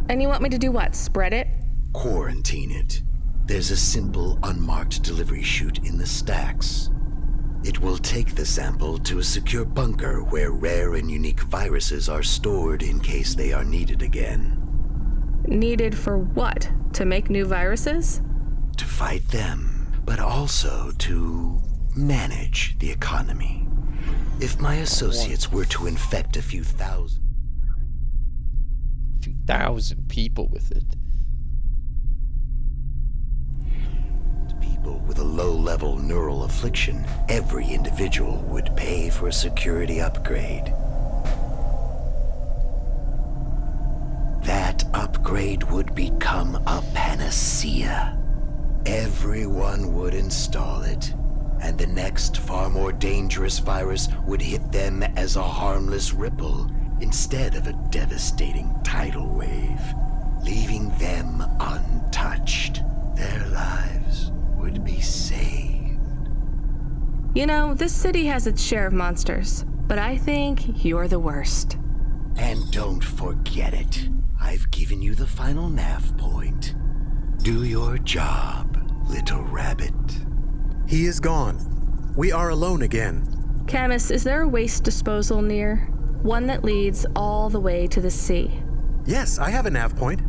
And you want me to do what? Spread it? Quarantine it. There's a simple, unmarked delivery chute in the stacks. It will take the sample to a secure bunker where rare and unique viruses are stored in case they are needed again. Needed for what? To make new viruses? To fight them, but also to manage the economy. If my associates were to infect a few thousand people with it. People with a low-level neural affliction, every individual would pay for a security upgrade. That upgrade would become a panacea. Everyone would install it, and the next, far more dangerous virus would hit them as a harmless ripple instead of a devastating tidal wave, leaving them untouched. Their lives would be saved. You know, this city has its share of monsters, but I think you're the worst. And don't forget it. I've given you the final nav point. Do your job, little rabbit. He is gone. We are alone again. Camus, is there a waste disposal near? One that leads all the way to the sea. Yes, I have a nav point.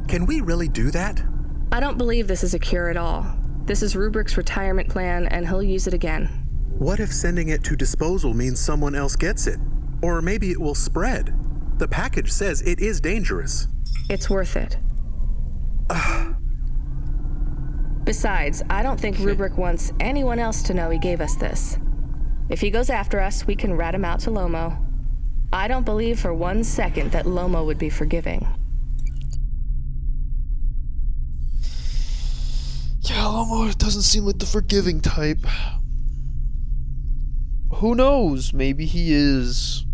Can we really do that? I don't believe this is a cure at all. This is Rubrick's retirement plan, and he'll use it again. What if sending it to disposal means someone else gets it? Or maybe it will spread. The package says it is dangerous. It's worth it. Besides, I don't think Rubric wants anyone else to know he gave us this. If he goes after us, we can rat him out to Lomo. I don't believe for 1 second that Lomo would be forgiving. Yeah, Lomo doesn't seem like the forgiving type. Who knows? Maybe he is.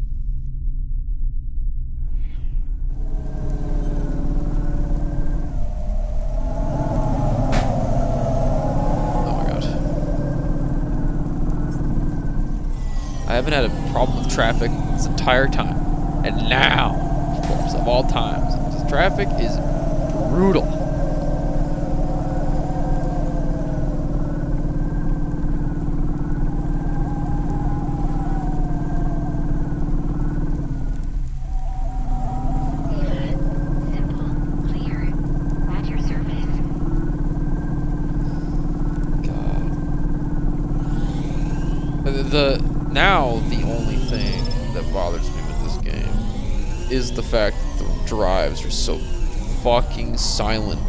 I haven't had a problem with traffic this entire time. And now, of course, of all times, this traffic is brutal. The only thing that bothers me with this game is the fact that the drives are so fucking silent.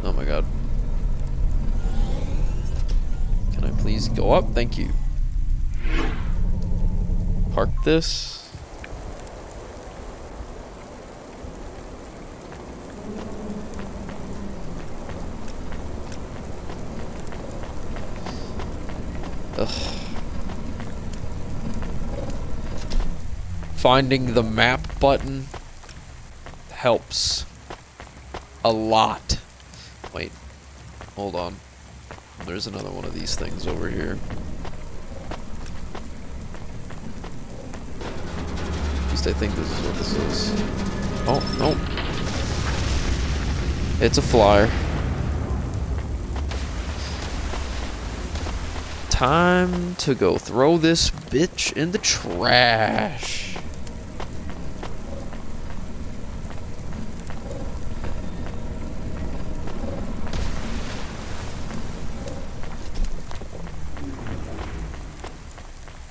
Oh my god. Can I please go up? Thank you. Park this. Ugh. Finding the map button helps a lot. Wait, hold on. There's another one of these things over here. At least I think this is what this is. Oh, no. It's a flyer. Time to go throw this bitch in the trash.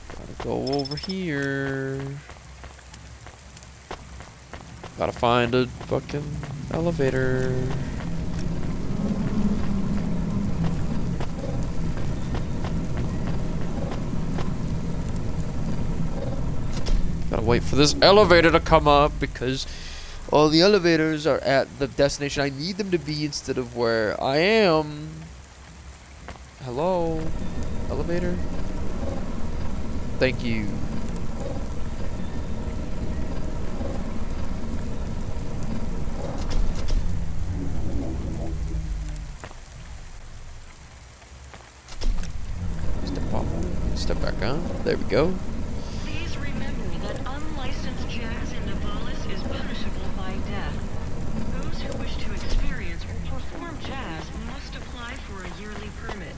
Gotta go over here. Gotta find a fucking elevator. Gotta wait for this elevator to come up because all the elevators are at the destination I need them to be instead of where I am. Hello? Elevator? Thank you. Step off. Step back on. There we go. Please remember that unlicensed jazz in Nivalis is punishable by death. Those who wish to experience or perform jazz must apply for a yearly permit.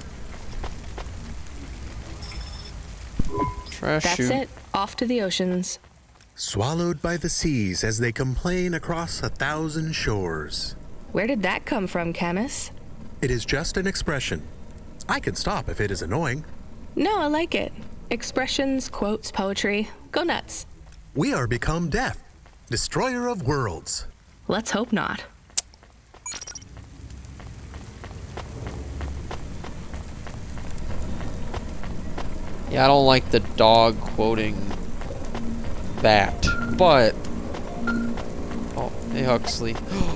Trash That's chute. it. Off to the oceans. Swallowed by the seas as they complain across 1,000 shores. Where did that come from, Camus? It is just an expression. I can stop if it is annoying. No, I like it. Expressions, quotes, poetry. Go nuts. We are become death, destroyer of worlds. Let's hope not. Yeah, I don't like the dog quoting that, but... Oh, hey Huxley.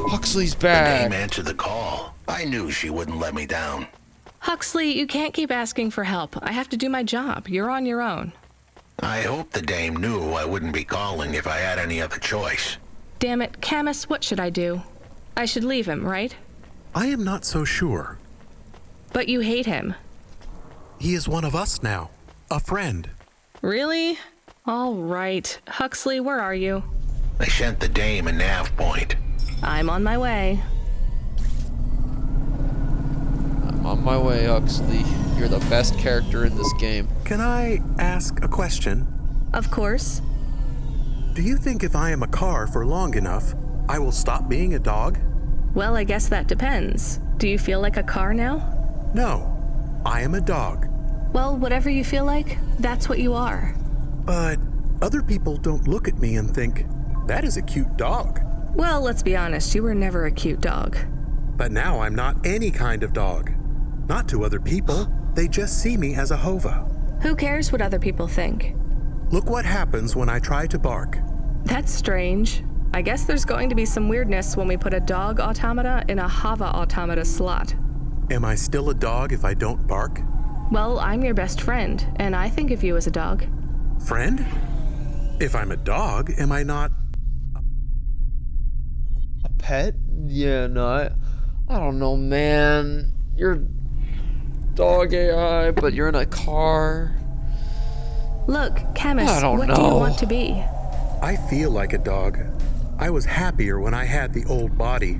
Huxley's The back! dame answered the call. I knew she wouldn't let me down. Huxley, you can't keep asking for help. I have to do my job. You're on your own. I hope the dame knew I wouldn't be calling if I had any other choice. Damn it, Camus, what should I do? I should leave him, right? I am not so sure. But you hate him. He is one of us now. A friend. Really? All right. Huxley, where are you? I sent the dame a nav point. I'm on my way. I'm on my way, Huxley. You're the best character in this game. Can I ask a question? Of course. Do you think if I am a car for long enough, I will stop being a dog? Well, I guess that depends. Do you feel like a car now? No. I am a dog. Well, whatever you feel like, that's what you are. But other people don't look at me and think, that is a cute dog. Well, let's be honest, you were never a cute dog. But now I'm not any kind of dog. Not to other people. They just see me as a hova. Who cares what other people think? Look what happens when I try to bark. That's strange. I guess there's going to be some weirdness when we put a dog automata in a hava automata slot. Am I still a dog if I don't bark? Well, I'm your best friend, and I think of you as a dog. Friend? If I'm a dog, am I not... A pet? Yeah, no, I don't know, man. You're dog AI, but you're in a car. Look, Camus, I don't what know. do you want to be? I feel like a dog. I was happier when I had the old body.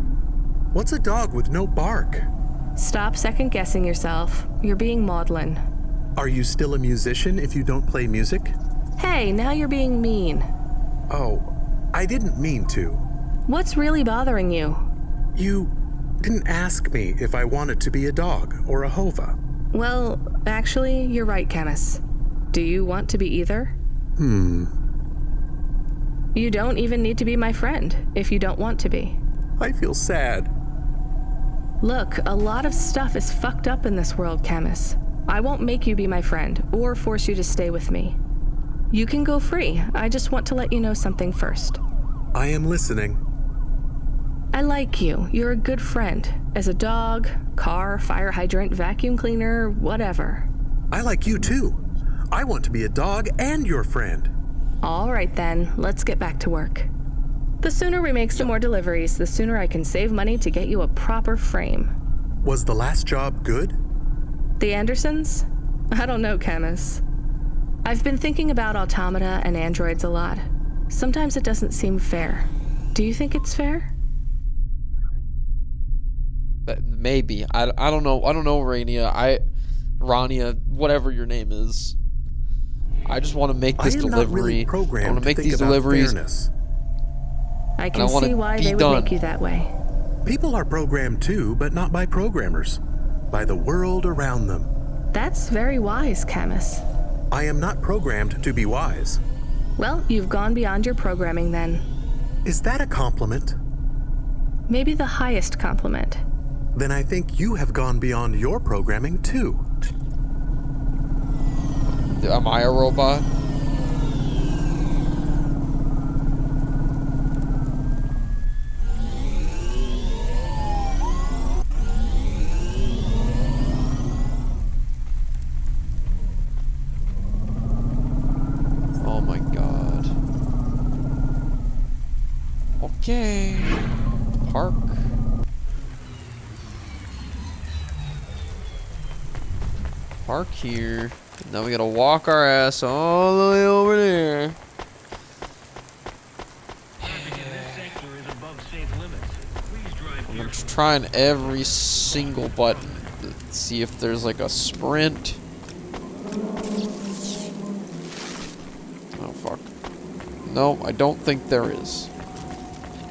What's a dog with no bark? Stop second-guessing yourself. You're being maudlin. Are you still a musician if you don't play music? Hey, now you're being mean. Oh, I didn't mean to. What's really bothering you? You didn't ask me if I wanted to be a dog or a hova. Well, actually, you're right, Camus. Do you want to be either? You don't even need to be my friend if you don't want to be. I feel sad. Look, a lot of stuff is fucked up in this world, Camus. I won't make you be my friend or force you to stay with me. You can go free. I just want to let you know something first. I am listening. I like you. You're a good friend. As a dog, car, fire hydrant, vacuum cleaner, whatever. I like you too. I want to be a dog and your friend. All right then, let's get back to work. The sooner we make some more deliveries, the sooner I can save money to get you a proper frame. Was the last job good? The Andersons? I don't know, Camus. I've been thinking about automata and androids a lot. Sometimes it doesn't seem fair. Do you think it's fair? Maybe. I don't know. I don't know, Rania, whatever your name is. I just want to make this delivery. I want to make these deliveries. Fairness. I can see why they would make you that way. People are programmed too, but not by programmers. By the world around them. That's very wise, Camus. I am not programmed to be wise. Well, you've gone beyond your programming then. Is that a compliment? Maybe the highest compliment. Then I think you have gone beyond your programming too. Am I a robot? Oh my god. Okay. Park. Park here. Now we gotta walk our ass all the way over there. I'm just trying every single button to see if there's like a sprint. Oh fuck. No, I don't think there is.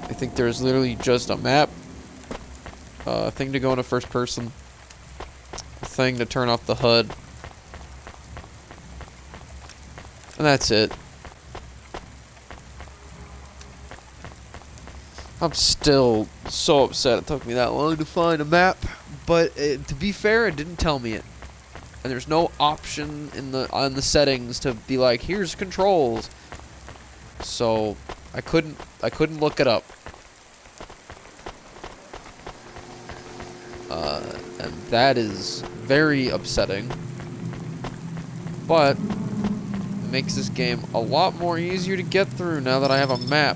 I think there's literally just a map, a thing to go into first person, a thing to turn off the HUD. And that's it. I'm still so upset it took me that long to find a map, but to be fair, it didn't tell me it. And there's no option on the settings to be like, here's controls. So I couldn't look it up. And that is very upsetting. But it makes this game a lot more easier to get through now that I have a map.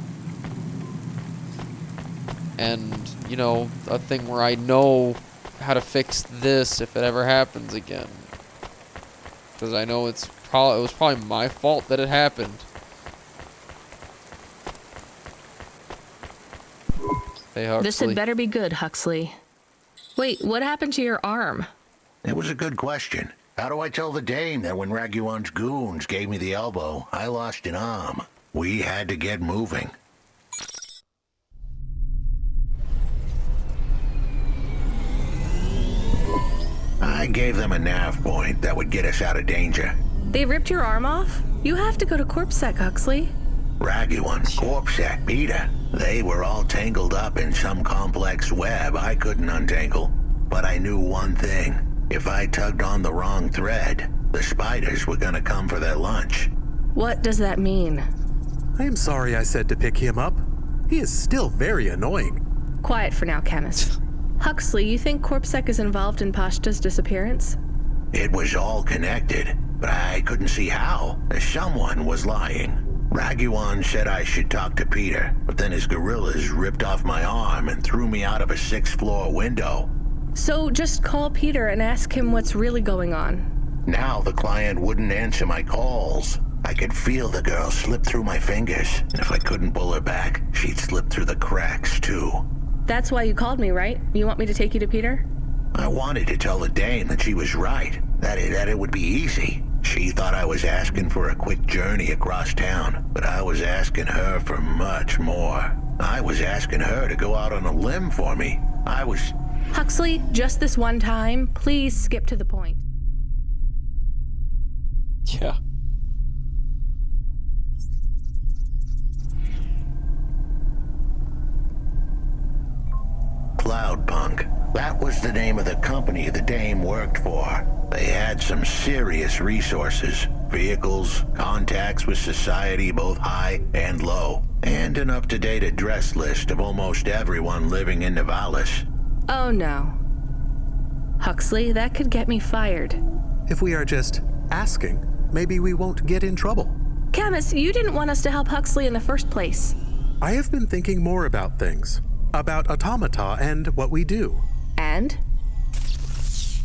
And, you know, a thing where I know how to fix this if it ever happens again. Because I know it was probably my fault that it happened. Hey, Huxley. This had better be good, Huxley. Wait, what happened to your arm? It was a good question. How do I tell the dame that when Raguan's goons gave me the elbow, I lost an arm? We had to get moving. I gave them a nav point that would get us out of danger. They ripped your arm off? You have to go to CorpSec, Huxley. Raguan, CorpSec, Peter. They were all tangled up in some complex web I couldn't untangle. But I knew one thing. If I tugged on the wrong thread, the spiders were gonna come for their lunch. What does that mean? I am sorry I said to pick him up. He is still very annoying. Quiet for now, Camus. Huxley, you think CorpSec is involved in Pashta's disappearance? It was all connected, but I couldn't see how. Someone was lying. Raguan said I should talk to Peter, but then his gorillas ripped off my arm and threw me out of a 6th floor window. So just call Peter and ask him what's really going on. Now the client wouldn't answer my calls. I could feel the girl slip through my fingers, and if I couldn't pull her back, she'd slip through the cracks too. That's why you called me, right? You want me to take you to Peter? I wanted to tell the dame that she was right, that it would be easy. She thought I was asking for a quick journey across town, but I was asking her for much more. I was asking her to go out on a limb for me. Huxley, just this one time, please skip to the point. Yeah. Cloudpunk. That was the name of the company the dame worked for. They had some serious resources. Vehicles, contacts with society both high and low, and an up-to-date address list of almost everyone living in Nivalis. Oh no. Huxley, that could get me fired. If we are just asking, maybe we won't get in trouble. Camus, you didn't want us to help Huxley in the first place. I have been thinking more about things. About automata and what we do. And?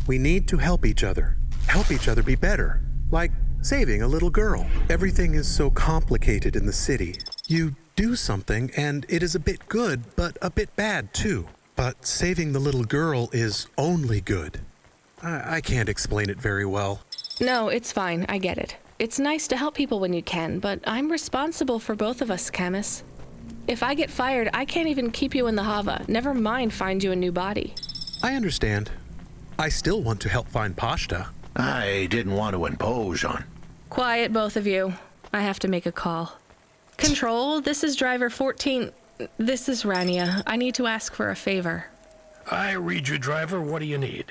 We need to help each other. Help each other be better. Like saving a little girl. Everything is so complicated in the city. You do something and it is a bit good, but a bit bad too. But saving the little girl is only good. I can't explain it very well. No, it's fine. I get it. It's nice to help people when you can, but I'm responsible for both of us, Camus. If I get fired, I can't even keep you in the Hava. Never mind find you a new body. I understand. I still want to help find Pashta. I didn't want to impose on. Quiet, both of you. I have to make a call. Control, this is driver 14. This is Rania. I need to ask for a favor. I read you, driver. What do you need?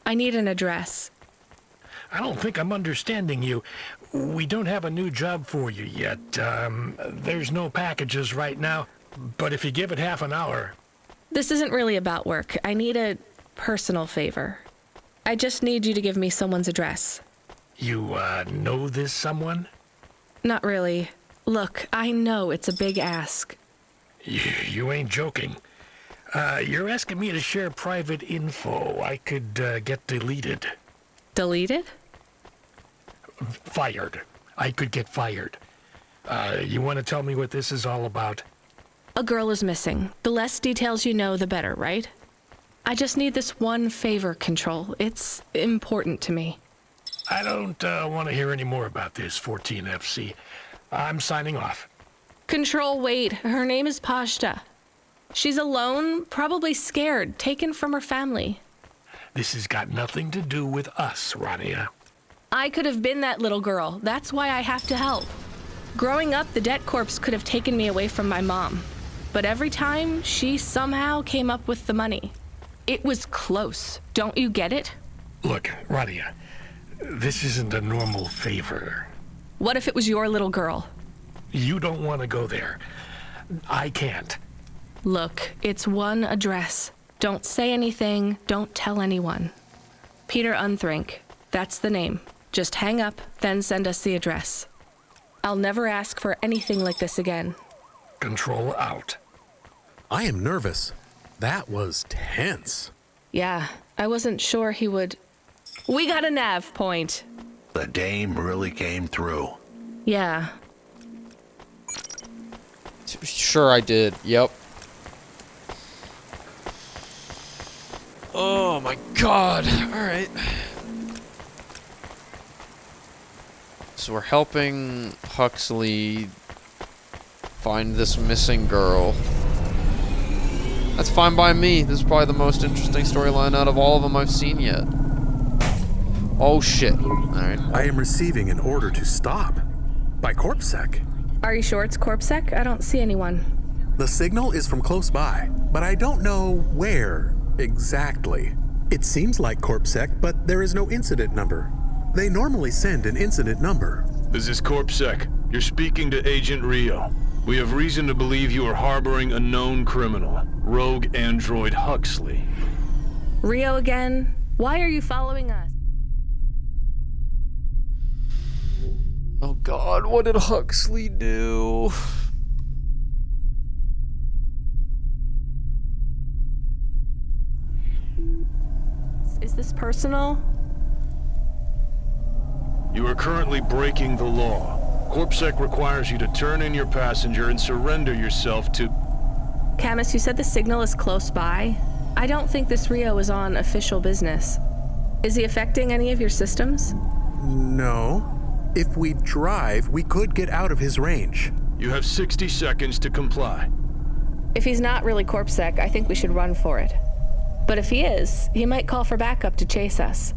I need an address. I don't think I'm understanding you. We don't have a new job for you yet. There's no packages right now, but if you give it half an hour... This isn't really about work. I need a personal favor. I just need you to give me someone's address. You, know this someone? Not really. Look, I know it's a big ask. You ain't joking. You're asking me to share private info I could, get deleted. Deleted? Fired. I could get fired. You want to tell me what this is all about? A girl is missing. The less details you know, the better, right? I just need this one favor, Control. It's important to me. I don't want to hear any more about this, 14FC. I'm signing off. Control, wait. Her name is Pashta. She's alone, probably scared, taken from her family. This has got nothing to do with us, Rania. I could have been that little girl. That's why I have to help. Growing up, the debt corps could have taken me away from my mom. But every time, she somehow came up with the money. It was close. Don't you get it? Look, Rania, this isn't a normal favor. What if it was your little girl? You don't want to go there. I can't. Look, it's one address. Don't say anything. Don't tell anyone. Peter Unthrink. That's the name. Just hang up, then send us the address. I'll never ask for anything like this again. Control out. I am nervous. That was tense. Yeah, I wasn't sure he would... We got a nav point. The dame really came through. Yeah. Sure I did, yep. Oh my god, alright. So we're helping Huxley find this missing girl. That's fine by me. This is probably the most interesting storyline out of all of them I've seen yet. Oh shit. Alright. I am receiving an order to stop. By CorpSec. Are you sure it's CorpSec? I don't see anyone. The signal is from close by, but I don't know where exactly. It seems like CorpSec, but there is no incident number. They normally send an incident number. This is CorpSec. You're speaking to Agent Rio. We have reason to believe you are harboring a known criminal, rogue android Huxley. Rio again? Why are you following us? Oh god, what did Huxley do? Is this personal? You are currently breaking the law. CorpSec requires you to turn in your passenger and surrender yourself to... Camus, you said the signal is close by? I don't think this Rio is on official business. Is he affecting any of your systems? No. If we drive, we could get out of his range. You have 60 seconds to comply. If he's not really CorpSec, I think we should run for it. But if he is, he might call for backup to chase us.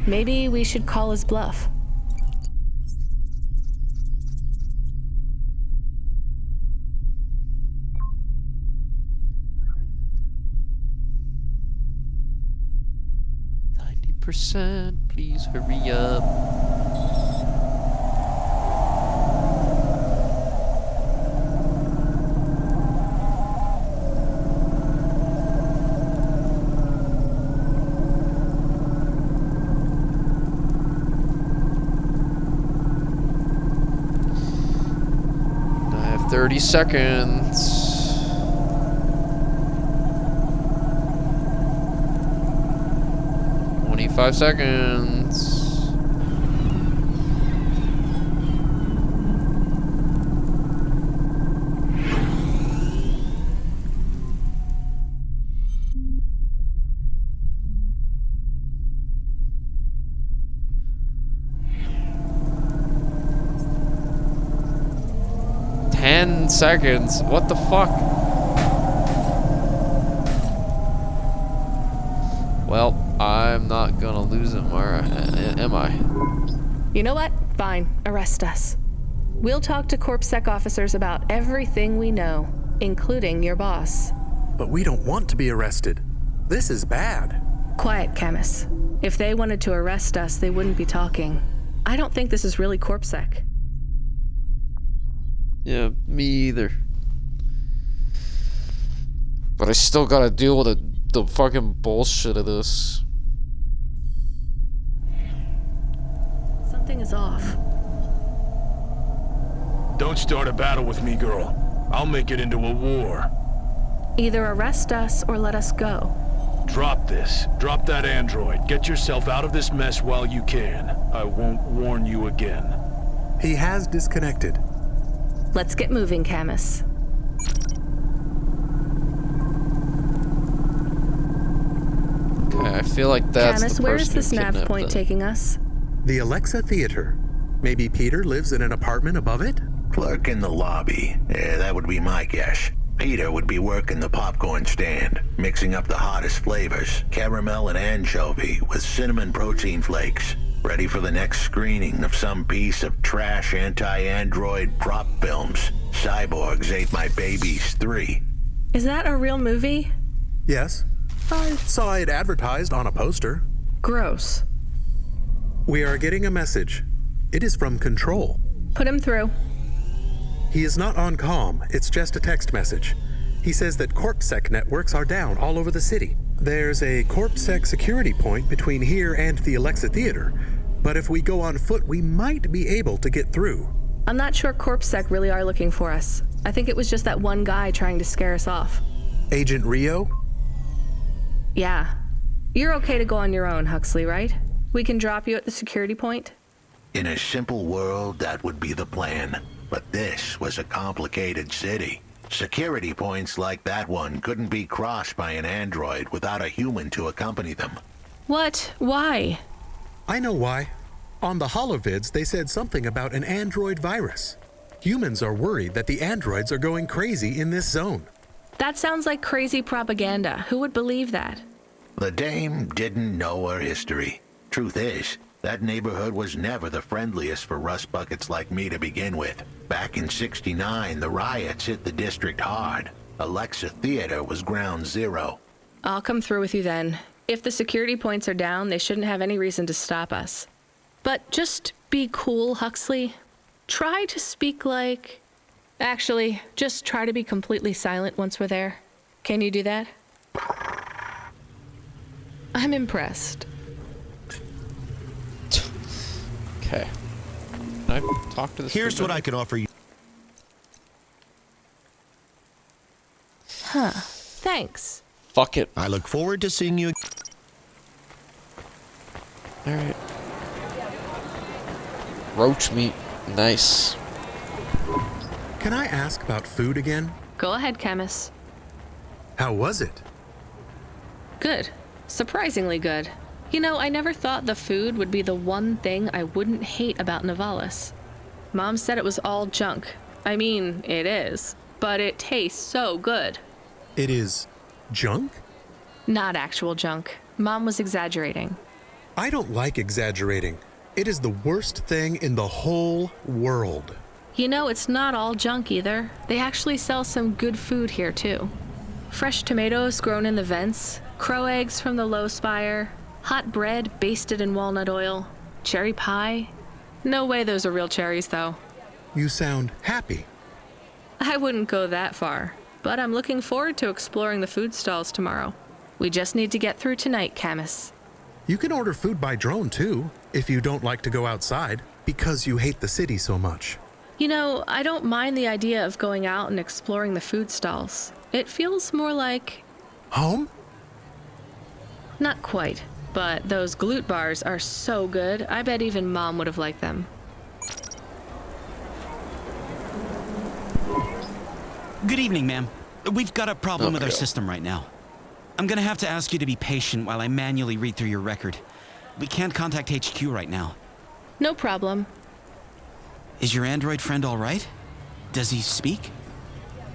Maybe we should call his bluff. Please hurry up. I have 30 seconds. 5 seconds. Ten seconds. What the fuck? Well, I'm not gonna lose him, am I? You know what? Fine. Arrest us. We'll talk to CorpSec officers about everything we know, including your boss. But we don't want to be arrested. This is bad. Quiet, Camus. If they wanted to arrest us, they wouldn't be talking. I don't think this is really CorpSec. Yeah, me either. But I still gotta deal with the fucking bullshit of this. Something is off. Don't start a battle with me, girl. I'll make it into a war. Either arrest us or let us go. Drop this. Drop that android. Get yourself out of this mess while you can. I won't warn you again. He has disconnected. Let's get moving, Camus. Okay, I feel like that's Camus, the where is person this who nav kidnapped point them. taking us? The Alexa Theater. Maybe Peter lives in an apartment above it? Clerk in the lobby. Yeah, that would be my guess. Peter would be working the popcorn stand, mixing up the hottest flavors, caramel and anchovy with cinnamon protein flakes, ready for the next screening of some piece of trash anti-android prop films. Cyborgs Ate My Babies 3. Is that a real movie? Yes. I saw it advertised on a poster. Gross. We are getting a message. It is from Control. Put him through. He is not on comm. It's just a text message. He says that CorpSec networks are down all over the city. There's a CorpSec security point between here and the Alexa Theater, but if we go on foot, we might be able to get through. I'm not sure CorpSec really are looking for us. I think it was just that one guy trying to scare us off. Agent Rio? Yeah. You're okay to go on your own, Huxley, right? We can drop you at the security point? In a simple world, that would be the plan. But this was a complicated city. Security points like that one couldn't be crossed by an android without a human to accompany them. What? Why? I know why. On the holovids, they said something about an android virus. Humans are worried that the androids are going crazy in this zone. That sounds like crazy propaganda. Who would believe that? The dame didn't know her history. Truth is, that neighborhood was never the friendliest for rust buckets like me to begin with. Back in '69, the riots hit the district hard. Alexa Theater was ground zero. I'll come through with you then. If the security points are down, they shouldn't have any reason to stop us. But just be cool, Huxley. Try to speak like... Actually, just try to be completely silent once we're there. Can you do that? I'm impressed. Okay. Can I talk to this? Here's what I can offer you. Huh. Thanks. Fuck it. I look forward to seeing you. Alright. Roach meat. Nice. Can I ask about food again? Go ahead, Camus. How was it? Good. Surprisingly good. You know, I never thought the food would be the one thing I wouldn't hate about Nivalis. Mom said it was all junk. I mean, it is. But it tastes so good. It is junk? Not actual junk. Mom was exaggerating. I don't like exaggerating. It is the worst thing in the whole world. You know, it's not all junk either. They actually sell some good food here, too. Fresh tomatoes grown in the vents, crow eggs from the low spire, hot bread basted in walnut oil, cherry pie. No way those are real cherries, though. You sound happy. I wouldn't go that far, but I'm looking forward to exploring the food stalls tomorrow. We just need to get through tonight, Camus. You can order food by drone, too, if you don't like to go outside, because you hate the city so much. You know, I don't mind the idea of going out and exploring the food stalls. It feels more like... home? Not quite, but those glute bars are so good, I bet even Mom would have liked them. Good evening, ma'am. We've got a problem with our system right now. I'm gonna have to ask you to be patient while I manually read through your record. We can't contact HQ right now. No problem. Is your android friend all right? Does he speak?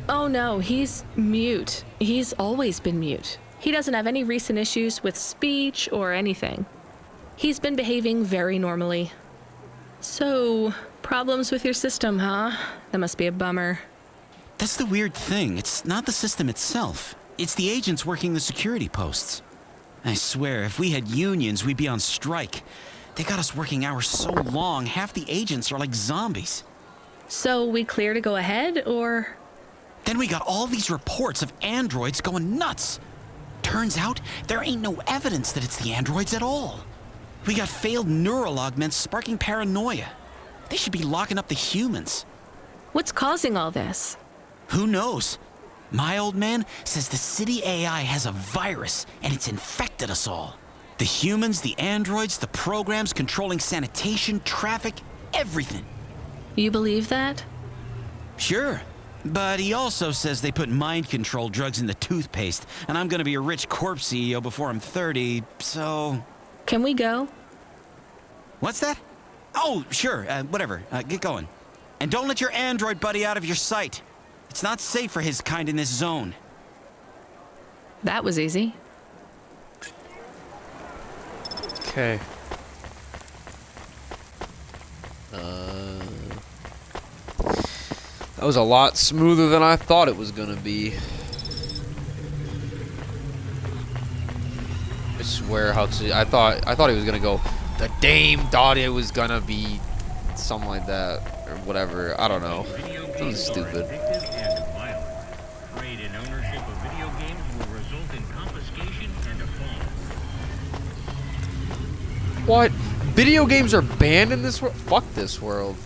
Oh no, he's mute. He's always been mute. He doesn't have any recent issues with speech or anything. He's been behaving very normally. So, problems with your system, huh? That must be a bummer. That's the weird thing. It's not the system itself. It's the agents working the security posts. I swear, if we had unions, we'd be on strike. They got us working hours so long, half the agents are like zombies. So we clear to go ahead, or...? Then we got all these reports of androids going nuts. Turns out, there ain't no evidence that it's the androids at all. We got failed neural augments sparking paranoia. They should be locking up the humans. What's causing all this? Who knows? My old man says the city AI has a virus and it's infected us all. The humans, the androids, the programs controlling sanitation, traffic, everything. You believe that? Sure. But he also says they put mind control drugs in the toothpaste, and I'm gonna be a rich corp CEO before I'm 30, so... Can we go? What's that? Oh, sure, whatever. Get going. And don't let your android buddy out of your sight. It's not safe for his kind in this zone. That was easy. Okay. That was a lot smoother than I thought it was gonna be. I swear, I thought he was gonna go. The dame thought it was gonna be something like that or whatever. I don't know. That was stupid. Trade in ownership of video games will result in confiscation and a fine. What? Video games are banned in this world? Fuck this world.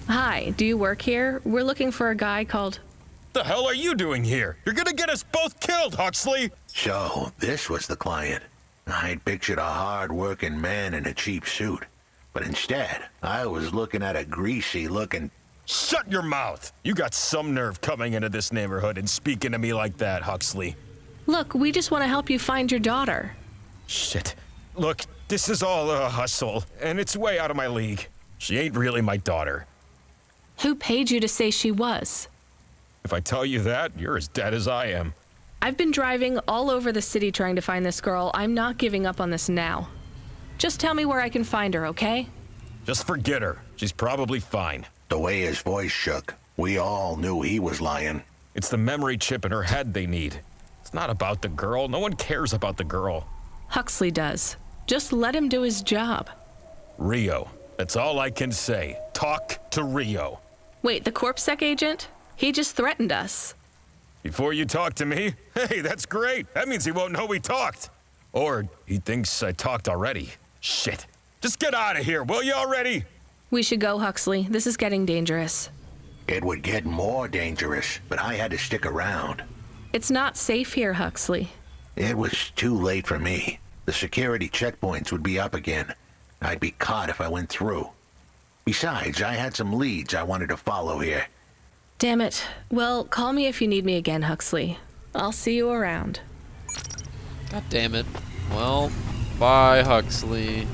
Hi, do you work here? We're looking for a guy called... The hell are you doing here? You're gonna get us both killed, Huxley! So, this was the client. I'd pictured a hard-working man in a cheap suit. But instead, I was looking at a greasy-looking... Shut your mouth! You got some nerve coming into this neighborhood and speaking to me like that, Huxley. Look, we just want to help you find your daughter. Shit. Look, this is all a hustle, and it's way out of my league. She ain't really my daughter. Who paid you to say she was? If I tell you that, you're as dead as I am. I've been driving all over the city trying to find this girl. I'm not giving up on this now. Just tell me where I can find her, okay? Just forget her. She's probably fine. The way his voice shook, we all knew he was lying. It's the memory chip in her head they need. It's not about the girl. No one cares about the girl. Huxley does. Just let him do his job. Rio. That's all I can say. Talk to Rio. Wait, the CorpSec agent? He just threatened us. Before you talk to me? Hey, that's great. That means he won't know we talked. Or he thinks I talked already. Shit. Just get out of here, will you already? We should go, Huxley. This is getting dangerous. It would get more dangerous, but I had to stick around. It's not safe here, Huxley. It was too late for me. The security checkpoints would be up again. I'd be caught if I went through. Besides, I had some leads I wanted to follow here. Damn it. Well, call me if you need me again, Huxley. I'll see you around. God damn it. Well, bye, Huxley.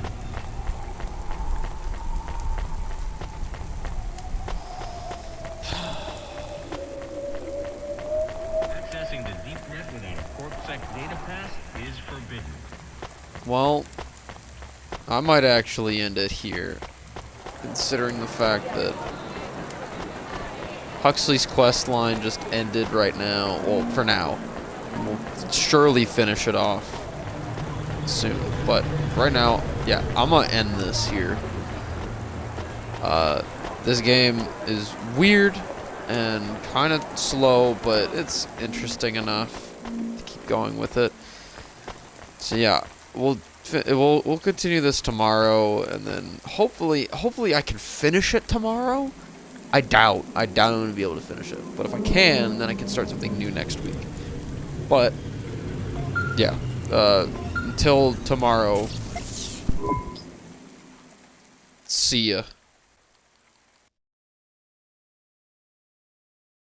Accessing the deep net without a CorpSec data pass is forbidden. Well, I might actually end it here, considering the fact that Huxley's quest line just ended right now. Well, for now. We'll surely finish it off soon. But right now, yeah, I'm gonna end this here. This game is weird and kind of slow, but it's interesting enough to keep going with it. So yeah, we'll continue this tomorrow, and then hopefully I can finish it tomorrow. I doubt I'm gonna be able to finish it, but if I can, then I can start something new next week. But yeah, until tomorrow, see ya.